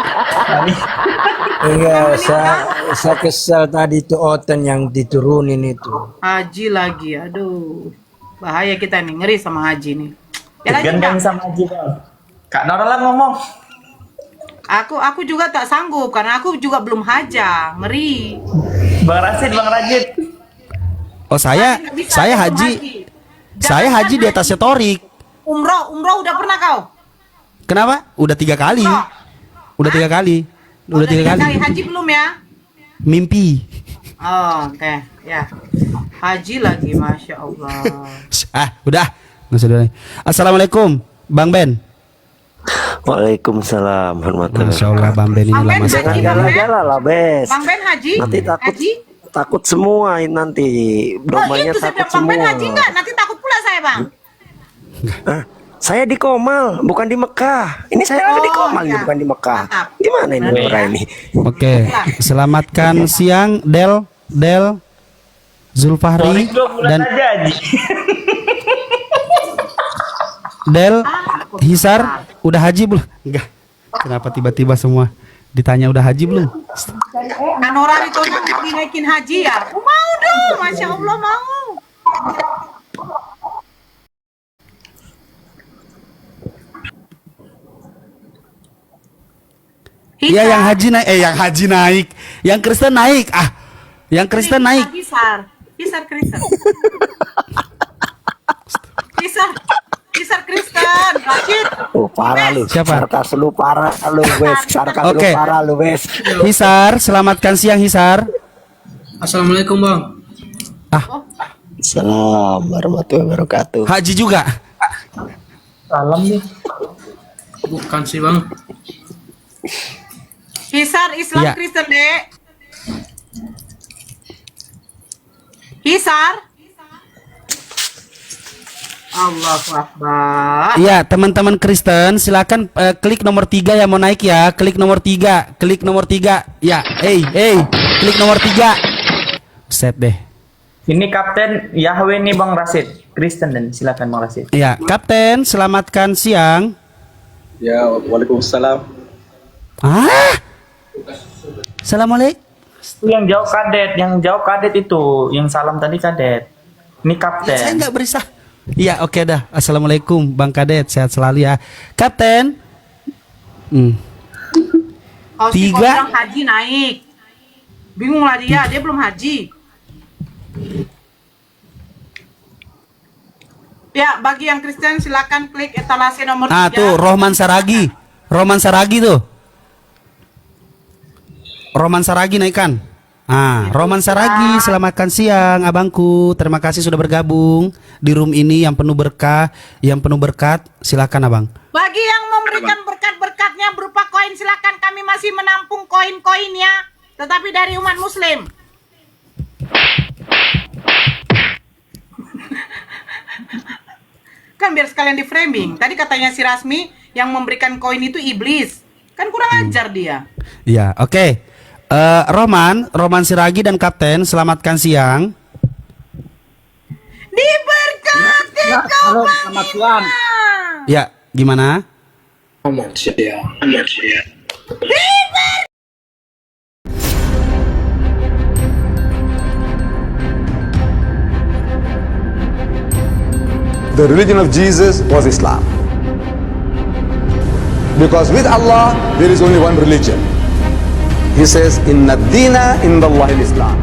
Iya, saya kesal tadi itu Oten yang diturunin itu. Haji lagi, aduh. Bahaya kita nih, ngeri sama haji nih. Ya lagi, Gandeng Bang. sama Haji bang. Kak Nora lah ngomong. Aku juga tak sanggup karena aku juga belum haja, ngeri. Bang Rasid. Oh, saya Nggak bisa, saya belum haji. Jangan Saya haji di atasnya Torik. Umroh udah pernah kau? Kenapa? Udah 3 kali. Udah 3 kali. Udah 3 kali. Haji belum ya? Mimpi. Oh, oke, ya. Haji lagi, masya Allah. Udah. Nggak usah dulu. Assalamualaikum, Bang Ben. Waalaikumsalam warahmatullahi Masya Allah, Bang Ben ini Bang Ben lama haji, sekali. Bang Ben? Jalan lah bes. Bang Ben haji? Nanti Haji? takut semua ini nanti Oh, domanya itu saya takut bilang Bang Ben semua. haji enggak? Nanti takut pula saya, Bang. Saya di Komal bukan di Mekah. Ini saya ada di Oh, Komal iya. bukan di Mekah. Mantap. Gimana ini orang ini? Oke, selamatkan siang Del Zulfahri Torik 2 bulan dan aja Haji. Del Hisar. Udah haji belum? Enggak. Kenapa tiba-tiba semua ditanya udah haji belum? Anora itu dinaikin haji ya? Aku mau dong, masya Allah mau. Iya, yang haji naik, yang Kristen naik. Yang Kristen naik. Hisar Kristen. Hisar Kristen. Rashid. Oh, parah lu. Siapa? Sarkas lu parah lu, wes. Sarkas lu Oke. parah lu, wes. Hisar, selamatkan siang Hisar. Assalamualaikum bang. Salam warahmatullahi wabarakatuh. Haji juga. Salam nih. Bukan sih bang. Hisar Islam Iya. Kristen, Dek. Hisar. Allahu Akbar. Iya, teman-teman Kristen, silakan klik nomor 3 yang mau naik ya. Klik nomor 3. Klik nomor 3. Ya, klik nomor 3. Set deh. Ini Kapten Yahweh nih Bang Rasid. Kristen dan silakan Bang Rasid. Ya, Kapten, selamatkan siang. Ya, waalaikumsalam. Assalamualaikum. Itu yang jauh kadet itu, yang salam tadi kadet. Ini Kapten. Saya nggak berisah. Iya, oke dah. Assalamualaikum, Bang Kadet, sehat selalu ya. Kapten. Oh, si 3. bilang haji naik. Bingung lah dia belum haji. Ya, bagi yang Kristen silakan klik etalase nomor 3. Tuh Rohman Saragi. Roman Saragi tuh. Roman Saragi naikkan. Roman Saragi, selamatkan siang abangku. Terima kasih sudah bergabung di room ini yang penuh berkah, yang penuh berkat. Silakan abang. Bagi yang memberikan berkat-berkatnya berupa koin, silakan, kami masih menampung koin-koinnya, tetapi dari umat muslim. Kan biar sekalian di framing. Tadi katanya si Rasmi yang memberikan koin itu iblis. Kan kurang ajar dia. Iya, oke. Roman Siragi dan Kapten, selamatkan siang. Diberkati kau Selamat siang. Ya, gimana? The religion of Jesus was Islam. Because with Allah, there is only one religion. He says, Inna dina indallahi al-Islam.